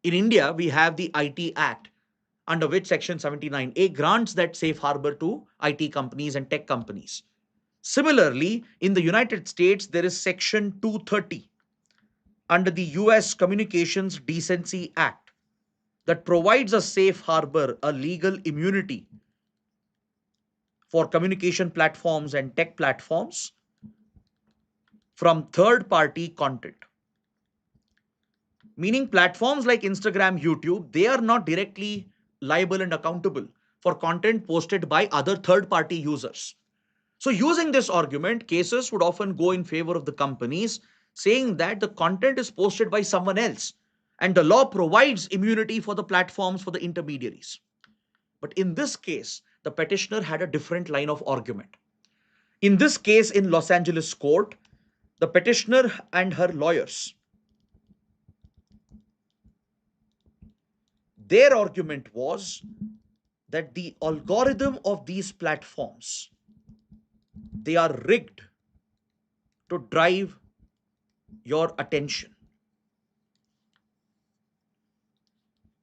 In India, we have the IT Act, under which Section 79A grants that safe harbor to IT companies and tech companies. Similarly, in the United States, there is Section 230, under the US Communications Decency Act that provides a safe harbor, a legal immunity for communication platforms and tech platforms from third party content. Meaning platforms like Instagram, YouTube, they are not directly liable and accountable for content posted by other third party users. So, using this argument, cases would often go in favor of the companies, saying that the content is posted by someone else and the law provides immunity for the platforms for the intermediaries. But in this case, the petitioner had a different line of argument. In this case, in Los Angeles court, the petitioner and her lawyers, their argument was that the algorithm of these platforms, they are rigged to drive your attention.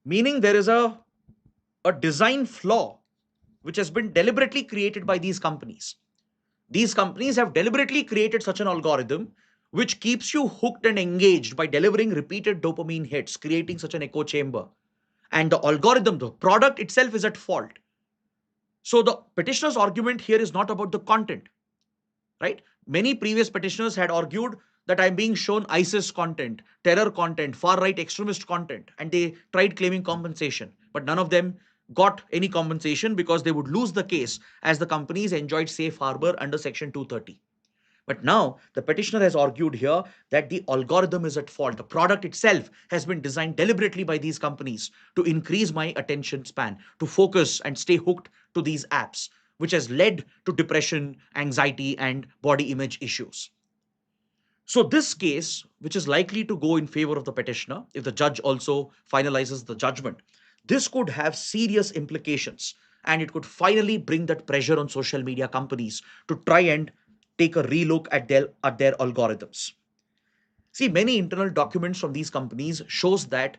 Meaning there is a design flaw which has been deliberately created by these companies. These companies have deliberately created such an algorithm which keeps you hooked and engaged by delivering repeated dopamine hits, creating such an echo chamber. And the algorithm, the product itself is at fault. So the petitioner's argument here is not about the content, right? Many previous petitioners had argued that I'm being shown ISIS content, terror content, far right extremist content, and they tried claiming compensation. But none of them got any compensation because they would lose the case as the companies enjoyed safe harbor under Section 230. But now the petitioner has argued here that the algorithm is at fault. The product itself has been designed deliberately by these companies to increase my attention span, to focus and stay hooked to these apps, which has led to depression, anxiety, and body image issues. So, this case, which is likely to go in favor of the petitioner, if the judge also finalizes the judgment, this could have serious implications and it could finally bring that pressure on social media companies to try and take a relook at their algorithms. See, many internal documents from these companies shows that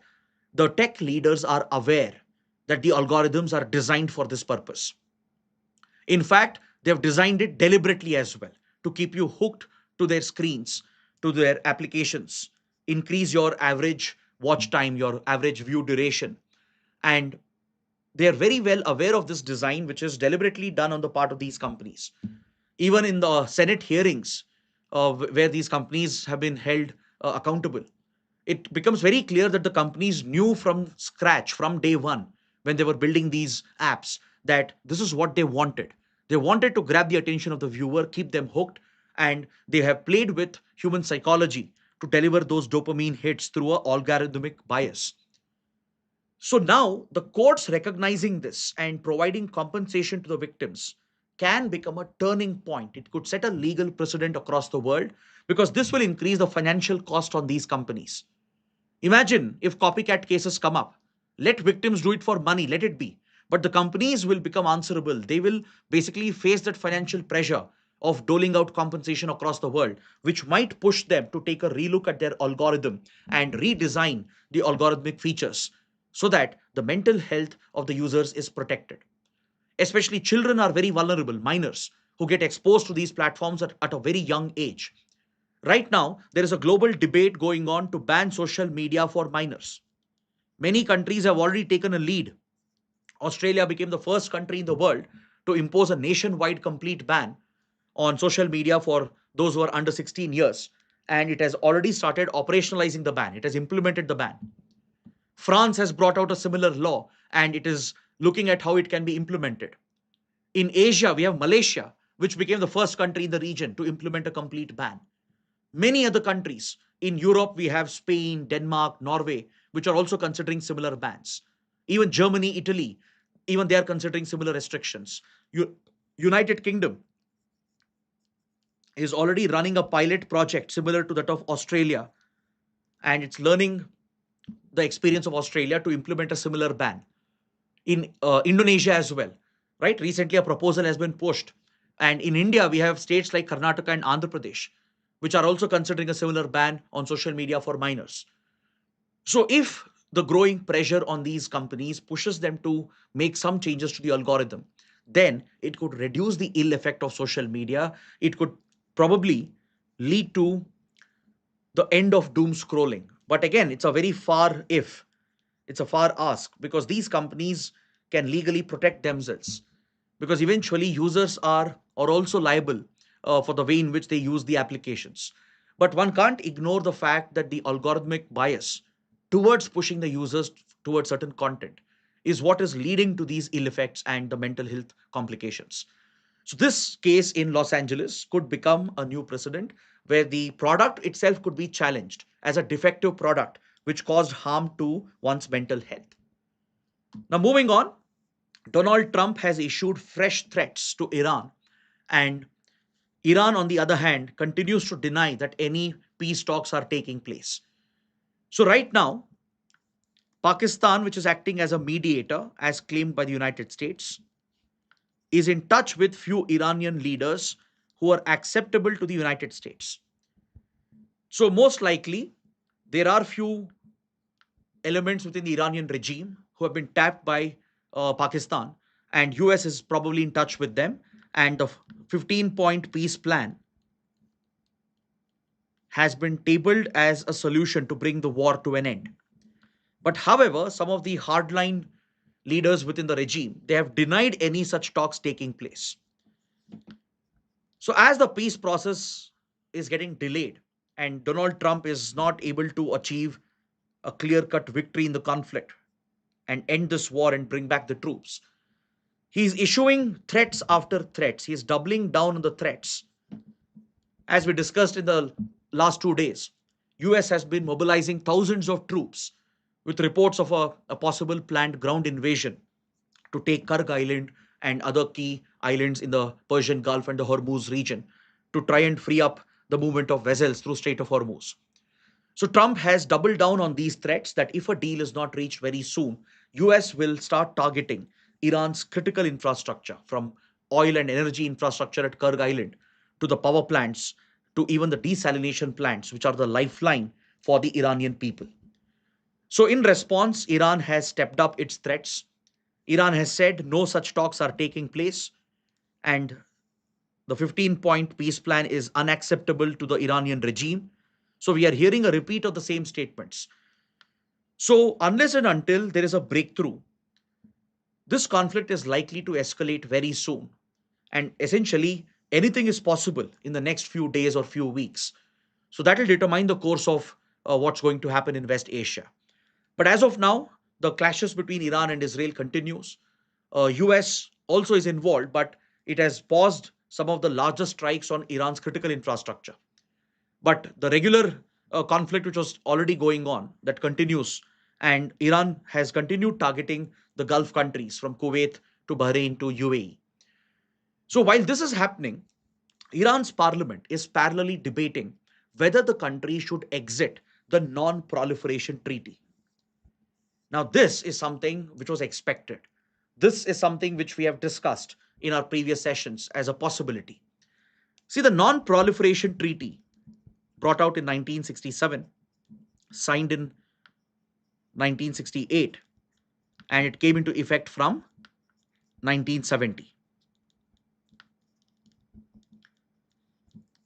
the tech leaders are aware that the algorithms are designed for this purpose. In fact, they've designed it deliberately as well to keep you hooked to their screens, to their applications, increase your average watch time, your average view duration. And they are very well aware of this design, which is deliberately done on the part of these companies. Even in the Senate hearings, where these companies have been held accountable, it becomes very clear that the companies knew from scratch, from day one, when they were building these apps, that this is what they wanted. They wanted to grab the attention of the viewer, keep them hooked, and they have played with human psychology to deliver those dopamine hits through a algorithmic bias. So now the courts recognizing this and providing compensation to the victims can become a turning point. It could set a legal precedent across the world because this will increase the financial cost on these companies. Imagine if copycat cases come up. Let victims do it for money, let it be. But the companies will become answerable. They will basically face that financial pressure of doling out compensation across the world, which might push them to take a relook at their algorithm and redesign the algorithmic features so that the mental health of the users is protected. Especially children are very vulnerable, minors who get exposed to these platforms at a very young age. Right now, there is a global debate going on to ban social media for minors. Many countries have already taken a lead. Australia became the first country in the world to impose a nationwide complete ban on social media for those who are under 16 years. And it has already started operationalizing the ban. It has implemented the ban. France has brought out a similar law and it is looking at how it can be implemented. In Asia, we have Malaysia, which became the first country in the region to implement a complete ban. Many other countries in Europe, we have Spain, Denmark, Norway, which are also considering similar bans. Even Germany, Italy, even they are considering similar restrictions. United Kingdom is already running a pilot project similar to that of Australia, and it's learning the experience of Australia to implement a similar ban. In Indonesia as well, right? Recently, a proposal has been pushed. And in India, we have states like Karnataka and Andhra Pradesh, which are also considering a similar ban on social media for minors. So, if the growing pressure on these companies pushes them to make some changes to the algorithm, then it could reduce the ill effect of social media. It could probably lead to the end of doom scrolling. But again, it's a very far if, it's a far ask, because these companies can legally protect themselves, because eventually users are also liable for the way in which they use the applications. But one can't ignore the fact that the algorithmic bias towards pushing the users towards certain content is what is leading to these ill effects and the mental health complications. So this case in Los Angeles could become a new precedent where the product itself could be challenged as a defective product which caused harm to one's mental health. Now, moving on, Donald Trump has issued fresh threats to Iran, and Iran, on the other hand, continues to deny that any peace talks are taking place. So, right now, Pakistan, which is acting as a mediator, as claimed by the United States, is in touch with few Iranian leaders who are acceptable to the United States. So, most likely, there are few elements within the Iranian regime who have been tapped by Pakistan, and US is probably in touch with them. And the 15-point peace plan has been tabled as a solution to bring the war to an end. But however, some of the hardline leaders within the regime, they have denied any such talks taking place. So as the peace process is getting delayed and Donald Trump is not able to achieve a clear cut victory in the conflict and end this war and bring back the troops, he's issuing threats after threats. He's doubling down on the threats. As we discussed in the last 2 days, US has been mobilizing thousands of troops with reports of a possible planned ground invasion to take Karg Island and other key islands in the Persian Gulf and the Hormuz region to try and free up the movement of vessels through Strait of Hormuz. So Trump has doubled down on these threats that if a deal is not reached very soon, US will start targeting Iran's critical infrastructure, from oil and energy infrastructure at Karg Island to the power plants to even the desalination plants, which are the lifeline for the Iranian people. So in response, Iran has stepped up its threats. Iran has said no such talks are taking place, and the 15-point peace plan is unacceptable to the Iranian regime. So we are hearing a repeat of the same statements. So unless and until there is a breakthrough, this conflict is likely to escalate very soon. And essentially, anything is possible in the next few days or few weeks. So that will determine the course of what's going to happen in West Asia. But as of now, the clashes between Iran and Israel continues. US also is involved, but it has paused some of the largest strikes on Iran's critical infrastructure. But the regular conflict, which was already going on, that continues, and Iran has continued targeting the Gulf countries from Kuwait to Bahrain to UAE. So while this is happening, Iran's parliament is parallelly debating whether the country should exit the non proliferation treaty. Now, this is something which was expected. This is something which we have discussed in our previous sessions as a possibility. See, the Non Proliferation Treaty, brought out in 1967, signed in 1968, and it came into effect from 1970.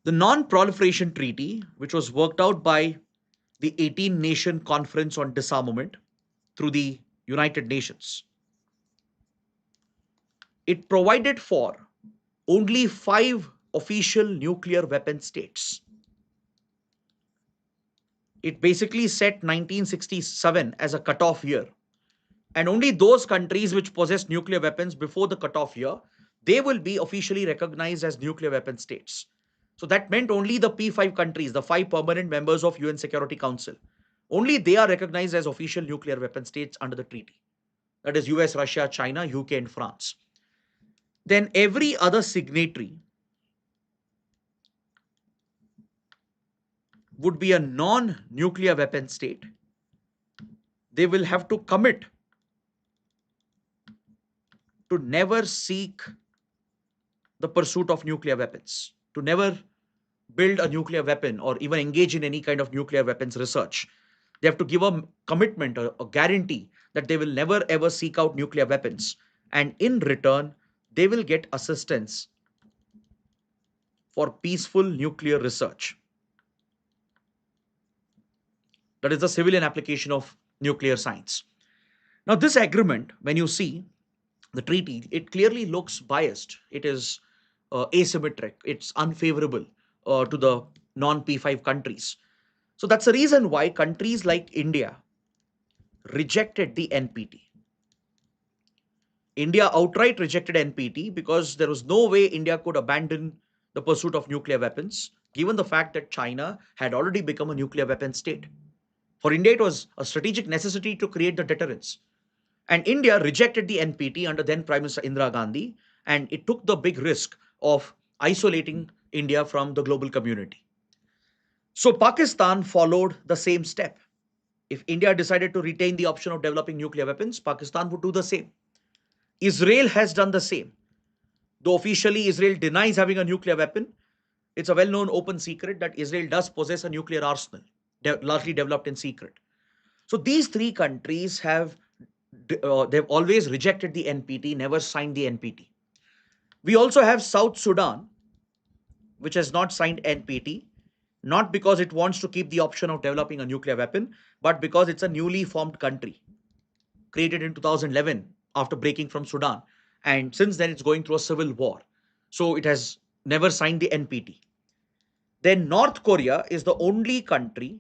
The Non Proliferation Treaty, which was worked out by the 18 Nation Conference on Disarmament through the United Nations, it provided for only 5 official nuclear weapon states. It basically set 1967 as a cutoff year. And only those countries which possess nuclear weapons before the cutoff year, they will be officially recognized as nuclear weapon states. So that meant only the P5 countries, the 5 permanent members of UN Security Council, only they are recognized as official nuclear weapon states under the treaty. That is US, Russia, China, UK, and France. Then every other signatory would be a non-nuclear weapon state. They will have to commit to never seek the pursuit of nuclear weapons, to never build a nuclear weapon or even engage in any kind of nuclear weapons research. They have to give a commitment, a guarantee that they will never ever seek out nuclear weapons. And in return, they will get assistance for peaceful nuclear research. That is the civilian application of nuclear science. Now, this agreement, when you see the treaty, it clearly looks biased. It is asymmetric. It's unfavorable to the non P5 countries. So that's the reason why countries like India rejected the NPT. India outright rejected NPT because there was no way India could abandon the pursuit of nuclear weapons, given the fact that China had already become a nuclear weapon state. For India, it was a strategic necessity to create the deterrence. And India rejected the NPT under then Prime Minister Indira Gandhi, and it took the big risk of isolating India from the global community. So Pakistan followed the same step. If India decided to retain the option of developing nuclear weapons, Pakistan would do the same. Israel has done the same. Though officially Israel denies having a nuclear weapon, it's a well known open secret that Israel does possess a nuclear arsenal, largely developed in secret. So these three countries they've always rejected the NPT, never signed the NPT. We also have South Sudan, which has not signed NPT, not because it wants to keep the option of developing a nuclear weapon, but because it's a newly formed country created in 2011 after breaking from Sudan. And since then, it's going through a civil war. So it has never signed the NPT. Then North Korea is the only country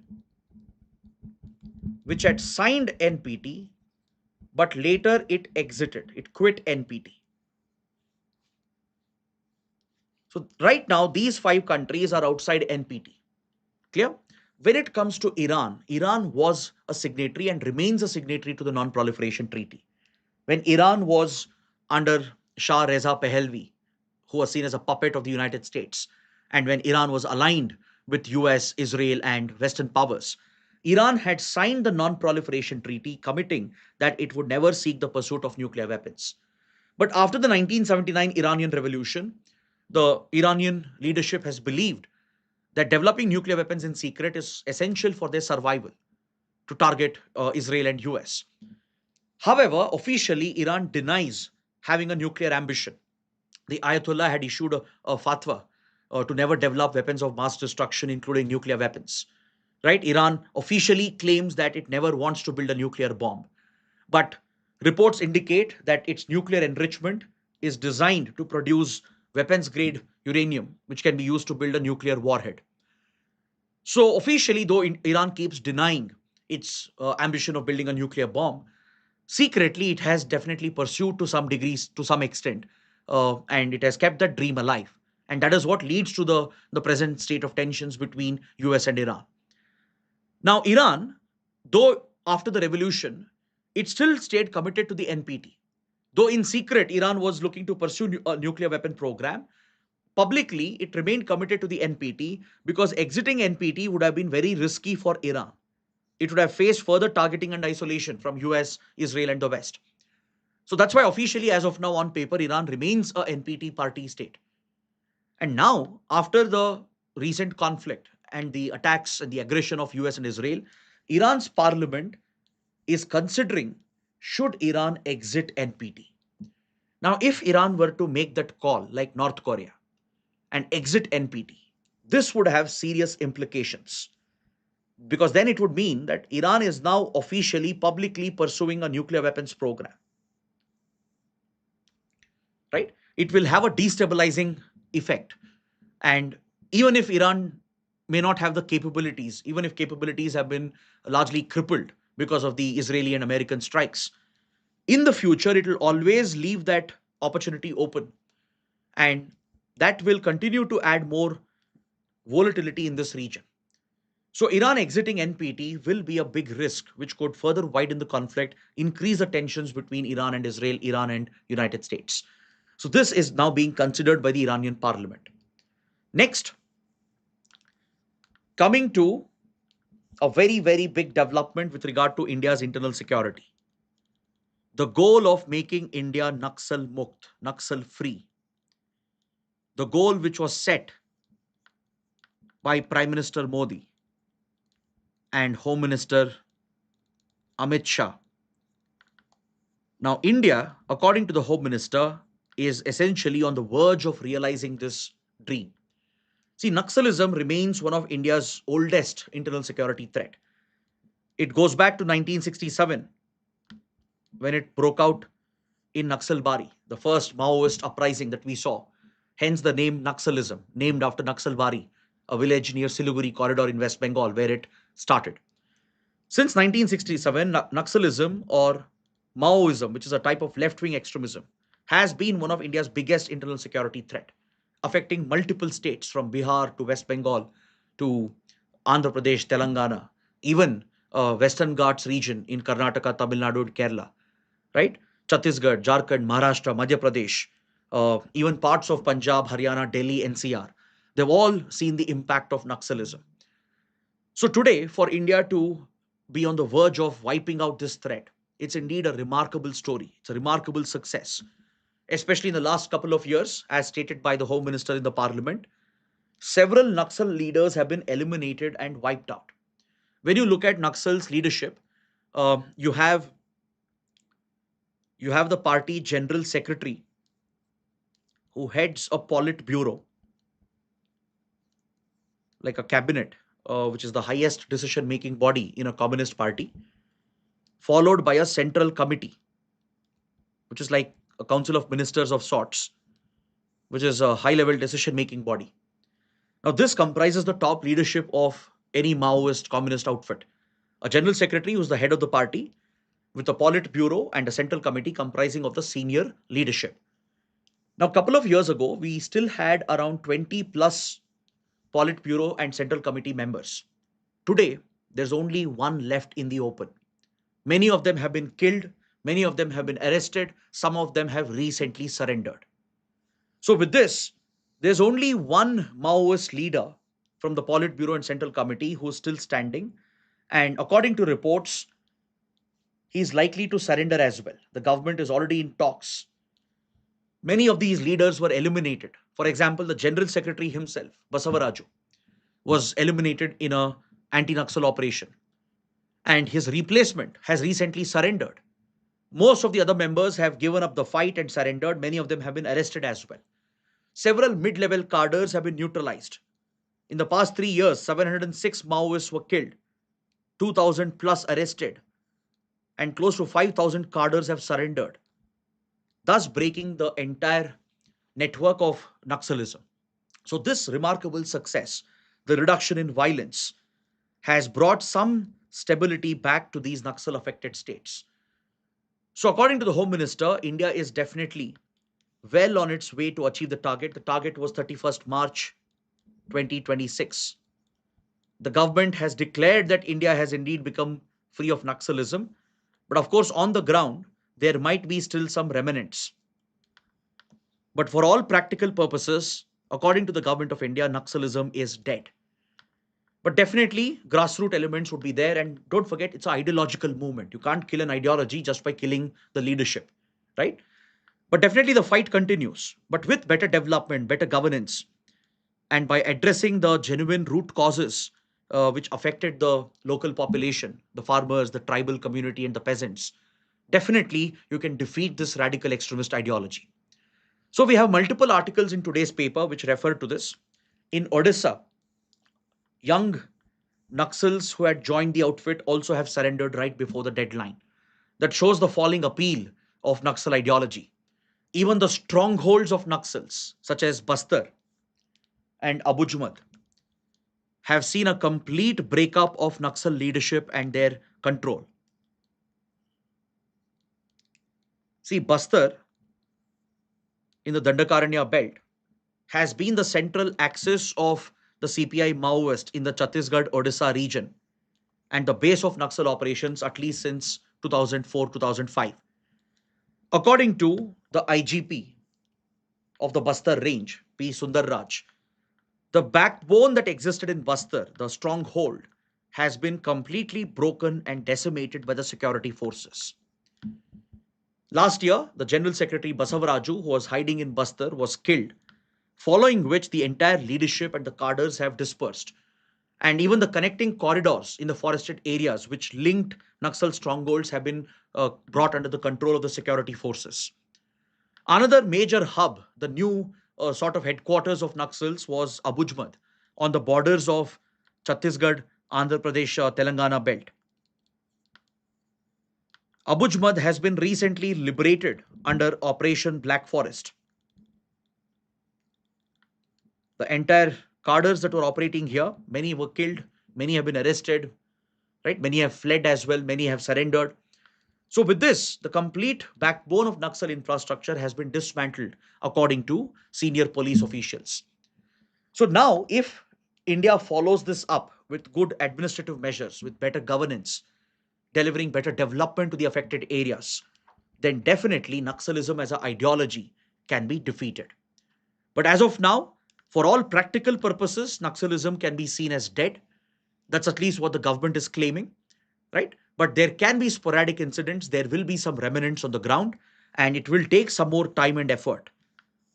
which had signed NPT, but later it exited, it quit NPT. So right now, these five countries are outside NPT. Clear? When it comes to Iran, Iran was a signatory and remains a signatory to the Non-Proliferation Treaty. When Iran was under Shah Reza Pahlavi, who was seen as a puppet of the United States, and when Iran was aligned with US, Israel, and Western powers, Iran had signed the Non-Proliferation Treaty committing that it would never seek the pursuit of nuclear weapons. But after the 1979 Iranian Revolution, the Iranian leadership has believed that developing nuclear weapons in secret is essential for their survival to target Israel and US. However, officially, Iran denies having a nuclear ambition. The Ayatollah had issued a fatwa to never develop weapons of mass destruction, including nuclear weapons. Right? Iran officially claims that it never wants to build a nuclear bomb. But reports indicate that its nuclear enrichment is designed to produce weapons grade uranium, which can be used to build a nuclear warhead. So, officially, though Iran keeps denying its ambition of building a nuclear bomb, secretly it has definitely pursued to some degrees, to some extent, and it has kept that dream alive. And that is what leads to the present state of tensions between US and Iran. Now, Iran, though after the revolution, it still stayed committed to the NPT. Though in secret, Iran was looking to pursue a nuclear weapon program, publicly it remained committed to the NPT because exiting NPT would have been very risky for Iran. It would have faced further targeting and isolation from US, Israel, and the West. So that's why officially, as of now, on paper, Iran remains a NPT party state. And now, after the recent conflict and the attacks and the aggression of US and Israel, Iran's parliament is considering should Iran exit NPT. Now, if Iran were to make that call, like North Korea, and exit NPT, this would have serious implications because then it would mean that Iran is now officially, publicly pursuing a nuclear weapons program. Right? It will have a destabilizing effect. And even if Iran may not have the capabilities, even if capabilities have been largely crippled because of the Israeli and American strikes, in the future, it will always leave that opportunity open. And that will continue to add more volatility in this region. So, Iran exiting NPT will be a big risk, which could further widen the conflict, increase the tensions between Iran and Israel, Iran and United States. So, this is now being considered by the Iranian parliament. Next, coming to a very, very big development with regard to India's internal security. The goal of making India Naxal Mukt, Naxal free, the goal which was set by Prime Minister Modi and Home Minister Amit Shah. Now, India, according to the Home Minister, is essentially on the verge of realizing this dream. See, Naxalism remains one of India's oldest internal security threat. It goes back to 1967 when it broke out in Naxalbari, the first Maoist uprising that we saw. Hence the name Naxalism, named after Naxalbari, a village near Siliguri corridor in West Bengal where it started. Since 1967, Naxalism or Maoism, which is a type of left wing extremism, has been one of India's biggest internal security threat, affecting multiple states from Bihar to West Bengal to Andhra Pradesh, Telangana, even Western Ghats region in Karnataka, Tamil Nadu, and Kerala, right? Chhattisgarh, Jharkhand, Maharashtra, Madhya Pradesh, even parts of Punjab, Haryana, Delhi, NCR. They've all seen the impact of Naxalism. So today, for India to be on the verge of wiping out this threat, it's indeed a remarkable story. It's a remarkable success, especially in the last couple of years, as stated by the Home Minister in the Parliament. Several Naxal leaders have been eliminated and wiped out. When you look at Naxal's leadership, uh, you have you have the party general secretary who heads a politburo, like a cabinet, which is the highest decision-making body in a communist party, followed by a central committee, which is like a council of ministers of sorts, which is a high-level decision-making body. Now, this comprises the top leadership of any Maoist communist outfit. A general secretary who's the head of the party, with a politburo and a central committee comprising of the senior leadership. Now, a couple of years ago, we still had around 20 plus politburo and central committee members. Today, there's only one left in the open. Many of them have been killed, many of them have been arrested, some of them have recently surrendered. So, with this, there's only one Maoist leader from the Politburo and Central Committee who's still standing. And according to reports, he's likely to surrender as well. The government is already in talks. Many of these leaders were eliminated. For example, the General Secretary himself, Basavaraju, was eliminated in a anti-Naxal operation. And his replacement has recently surrendered. Most of the other members have given up the fight and surrendered. Many of them have been arrested as well. Several mid level cadres have been neutralized. In the past 3 years, 706 Maoists were killed, 2,000 plus arrested, and close to 5,000 cadres have surrendered, thus breaking the entire network of Naxalism. So, this remarkable success, the reduction in violence, has brought some stability back to these Naxal affected states. So, according to the Home Minister, India is definitely well on its way to achieve the target. The target was 31st March 2026. The government has declared that India has indeed become free of Naxalism. But of course, on the ground, there might be still some remnants. But for all practical purposes, according to the government of India, Naxalism is dead. But definitely, grassroots elements would be there. And don't forget, it's an ideological movement. You can't kill an ideology just by killing the leadership, right? But definitely, the fight continues. But with better development, better governance, and by addressing the genuine root causes which affected the local population, the farmers, the tribal community, and the peasants, definitely you can defeat this radical extremist ideology. So we have multiple articles in today's paper which refer to this. In Odisha, young Naxals who had joined the outfit also have surrendered right before the deadline. That shows the falling appeal of Naxal ideology. Even the strongholds of Naxals, such as Bastar and Abujmad, have seen a complete breakup of Naxal leadership and their control. See, Bastar in the Dandakaranya belt has been the central axis of the CPI Maoist in the Chhattisgarh Odisha region and the base of Naxal operations at least since 2004 2005. According to the IGP of the Bastar range, P. Sundar Raj, the backbone that existed in Bastar, the stronghold, has been completely broken and decimated by the security forces. Last year, the General Secretary Basavaraju, who was hiding in Bastar, was killed, following which the entire leadership and the cadres have dispersed. And even the connecting corridors in the forested areas which linked Naxal strongholds have been brought under the control of the security forces. Another major hub, the new sort of headquarters of Naxals, was Abujmad on the borders of Chhattisgarh, Andhra Pradesh, Telangana belt. Abujmad has been recently liberated under Operation Black Forest. The entire cadres that were operating here, many were killed, many have been arrested, right? Many have fled as well, many have surrendered. So, with this, the complete backbone of Naxal infrastructure has been dismantled, according to senior police officials. So, now if India follows this up with good administrative measures, with better governance, delivering better development to the affected areas, then definitely Naxalism as an ideology can be defeated. But as of now, for all practical purposes, Naxalism can be seen as dead. That's at least what the government is claiming, right? But there can be sporadic incidents, there will be some remnants on the ground, and it will take some more time and effort,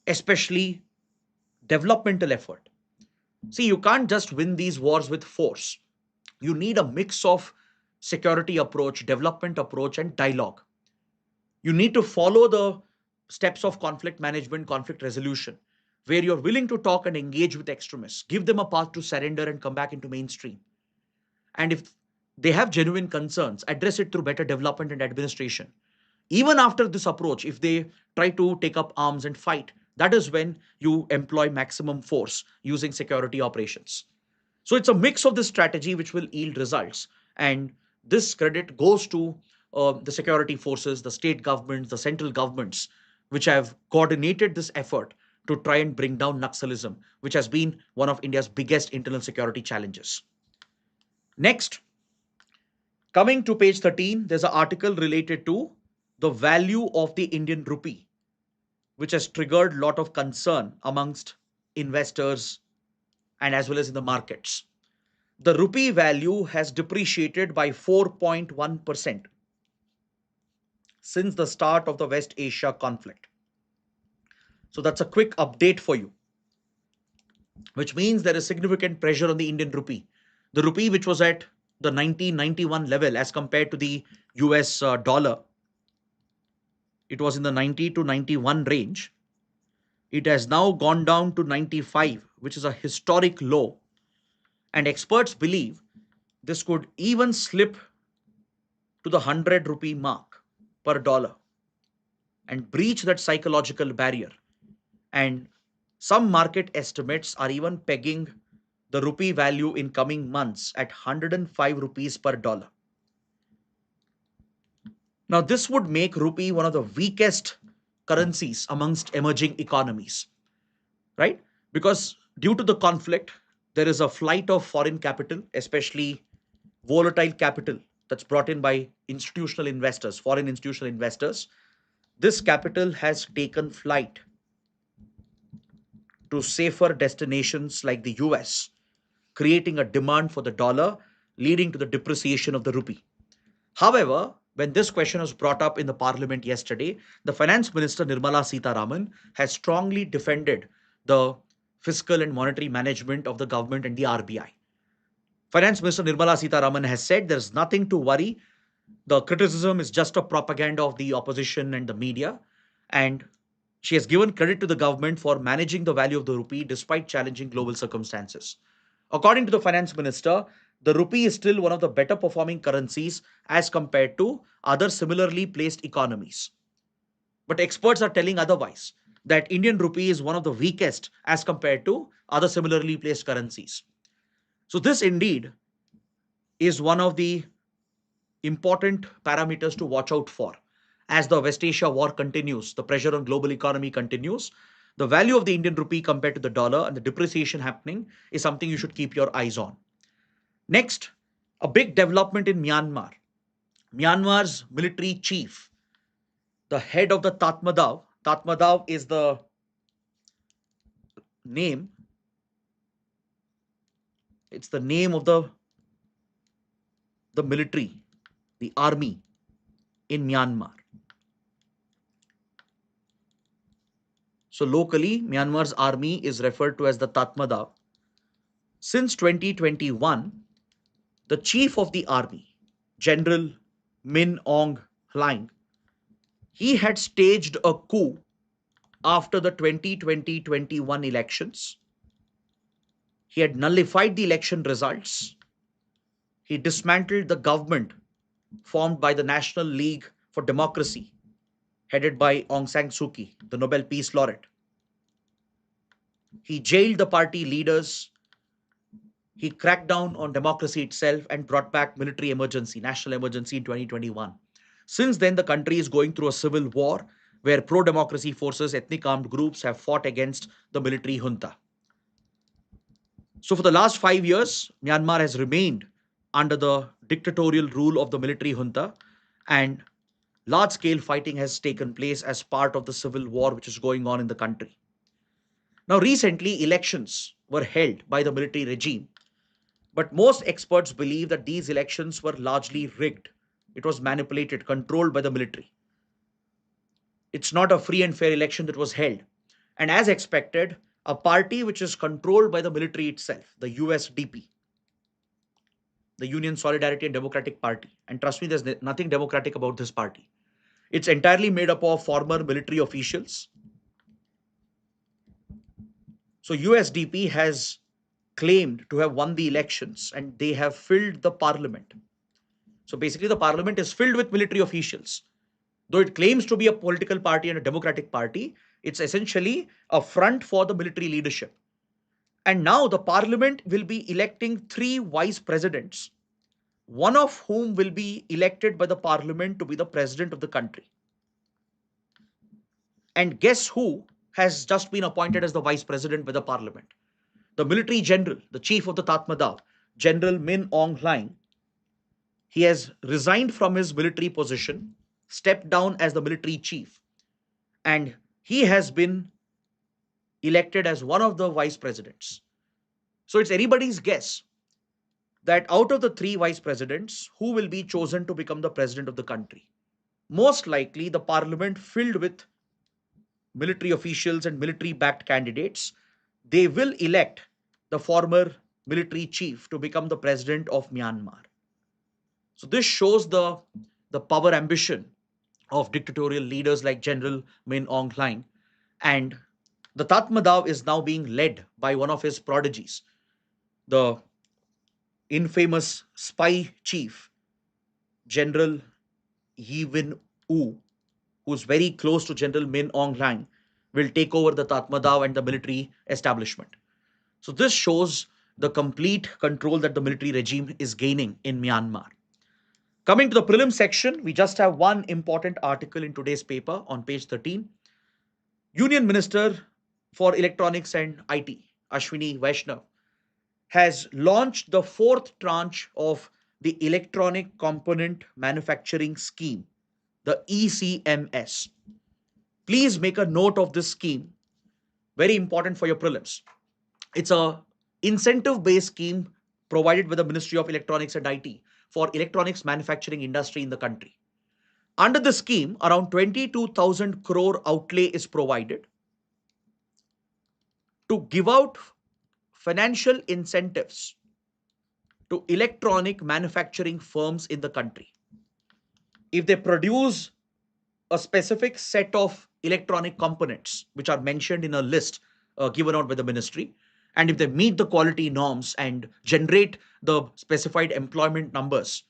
especially developmental effort. See, you can't just win these wars with force. You need a mix of security approach, development approach, and dialogue. You need to follow the steps of conflict management, conflict resolution, where you're willing to talk and engage with extremists, give them a path to surrender and come back into mainstream. And if they have genuine concerns, address it through better development and administration. Even after this approach, if they try to take up arms and fight, that is when you employ maximum force using security operations. So it's a mix of this strategy which will yield results. And this credit goes to the security forces, the state governments, the central governments, which have coordinated this effort to try and bring down Naxalism, which has been one of India's biggest internal security challenges. Next, coming to page 13, there's an article related to the value of the Indian rupee, which has triggered a lot of concern amongst investors and as well as in the markets. The rupee value has depreciated by 4.1% since the start of the West Asia conflict. So that's a quick update for you, which means there is significant pressure on the Indian rupee. The rupee, which was at the 1991 level as compared to the US dollar, it was in the 90 to 91 range. It has now gone down to 95, which is a historic low. And experts believe this could even slip to the 100 rupee mark per dollar and breach that psychological barrier. And some market estimates are even pegging the rupee value in coming months at 105 rupees per dollar. Now, this would make rupee one of the weakest currencies amongst emerging economies, right? Because due to the conflict, there is a flight of foreign capital, especially volatile capital that's brought in by institutional investors, foreign institutional investors. This capital has taken flight to safer destinations like the US, creating a demand for the dollar, leading to the depreciation of the rupee. However, when this question was brought up in the parliament yesterday, the finance minister Nirmala Sitharaman has strongly defended the fiscal and monetary management of the government and the RBI. Finance Minister Nirmala Sitharaman has said there's nothing to worry. The criticism is just a propaganda of the opposition and the media. And she has given credit to the government for managing the value of the rupee despite challenging global circumstances. According to the finance minister, the rupee is still one of the better performing currencies as compared to other similarly placed economies. But experts are telling otherwise, that Indian rupee is one of the weakest as compared to other similarly placed currencies. So, this indeed is one of the important parameters to watch out for. As the West Asia war continues, the pressure on global economy continues, the value of the Indian rupee compared to the dollar and the depreciation happening is something you should keep your eyes on. Next, a big development in Myanmar. Myanmar's military chief, the head of the Tatmadaw is the name, it's the name of the military, the army in Myanmar. So locally, Myanmar's army is referred to as the Tatmadaw. Since 2021, the chief of the army, General Min Aung Hlaing, he had staged a coup after the 2020-21 elections. He had nullified the election results. He dismantled the government formed by the National League for Democracy, headed by Aung San Suu Kyi, the Nobel Peace Laureate. He jailed the party leaders. He cracked down on democracy itself and brought back military emergency, national emergency in 2021. Since then, the country is going through a civil war where pro-democracy forces, ethnic armed groups have fought against the military junta. So for the last 5 years, Myanmar has remained under the dictatorial rule of the military junta, and large-scale fighting has taken place as part of the civil war which is going on in the country. Now, recently, elections were held by the military regime, but most experts believe that these elections were largely rigged. It was manipulated, controlled by the military. It's not a free and fair election that was held. And as expected, a party which is controlled by the military itself, the USDP, the Union Solidarity and Democratic Party. And trust me, there's nothing democratic about this party. It's entirely made up of former military officials. So USDP has claimed to have won the elections and they have filled the parliament. So basically, the parliament is filled with military officials. Though it claims to be a political party and a democratic party, it's essentially a front for the military leadership. And now the parliament will be electing 3 vice presidents, one of whom will be elected by the parliament to be the president of the country. And guess who has just been appointed as the vice president by the parliament? The military general, the chief of the Tatmadaw, General Min Aung Hlaing. He has resigned from his military position, stepped down as the military chief, and he has been elected as one of the vice presidents. So it's anybody's guess that out of the 3 vice presidents, who will be chosen to become the president of the country. Most likely, the parliament filled with military officials and military-backed candidates, they will elect the former military chief to become the president of Myanmar. So this shows the power ambition of dictatorial leaders like General Min Aung Hlaing. And the Tatmadaw is now being led by one of his prodigies, the infamous spy chief, General Yi Win Oo, who's very close to General Min Aung Hlaing, will take over the Tatmadaw and the military establishment. So this shows the complete control that the military regime is gaining in Myanmar. Coming to the prelim section, we just have one important article in today's paper on page 13. Union Minister for Electronics and IT, Ashwini Vaishnav, has launched the 4th tranche of the Electronic Component Manufacturing Scheme, the ECMS. Please make a note of this scheme. Very important for your prelims. It's a incentive-based scheme provided by the Ministry of Electronics and IT for electronics manufacturing industry in the country. Under the scheme, around 22,000 crore outlay is provided to give out financial incentives to electronic manufacturing firms in the country. If they produce a specific set of electronic components, which are mentioned in a list given out by the ministry, and if they meet the quality norms and generate the specified employment numbers,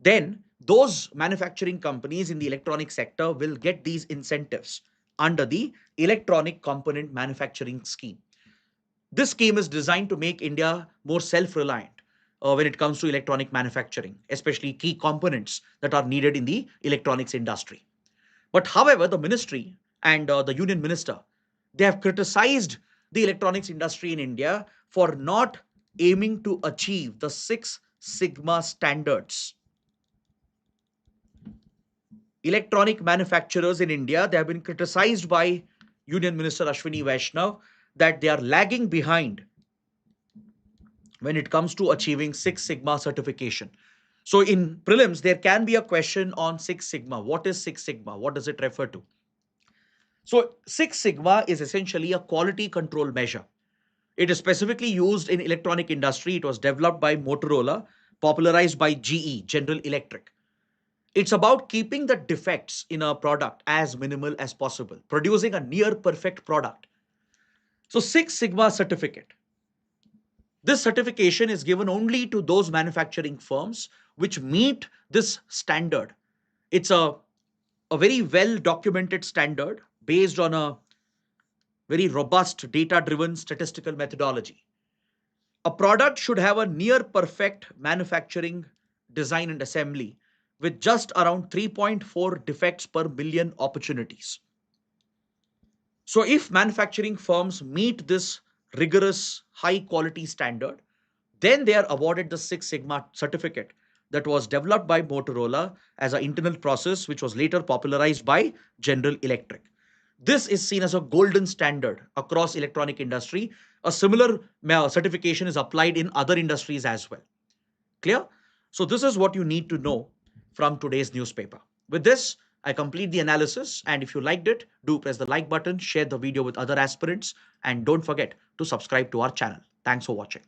then those manufacturing companies in the electronic sector will get these incentives under the Electronic Component Manufacturing Scheme. This scheme is designed to make India more self-reliant when it comes to electronic manufacturing, especially key components that are needed in the electronics industry. But however, the ministry and the union minister, they have criticized the electronics industry in India for not aiming to achieve the Six Sigma standards. Electronic manufacturers in India, they have been criticized by Union Minister Ashwini Vaishnav that they are lagging behind when it comes to achieving Six Sigma certification. So in prelims, there can be a question on Six Sigma. What is Six Sigma? What does it refer to? So Six Sigma is essentially a quality control measure. It is specifically used in electronic industry. It was developed by Motorola, popularized by GE, General Electric. It's about keeping the defects in a product as minimal as possible, producing a near perfect product. So Six Sigma certificate. This certification is given only to those manufacturing firms which meet this standard. It's a a very well documented standard based on a very robust data driven statistical methodology. A product should have a near perfect manufacturing design and assembly with just around 3.4 defects per million opportunities. So, if manufacturing firms meet this rigorous high quality standard, then they are awarded the Six Sigma certificate that was developed by Motorola as an internal process, which was later popularized by General Electric. This is seen as a golden standard across electronic industry. A similar certification is applied in other industries as well. Clear? So this is what you need to know from today's newspaper. With this, I complete the analysis, and if you liked it, do press the like button, share the video with other aspirants, and don't forget to subscribe to our channel. Thanks for watching.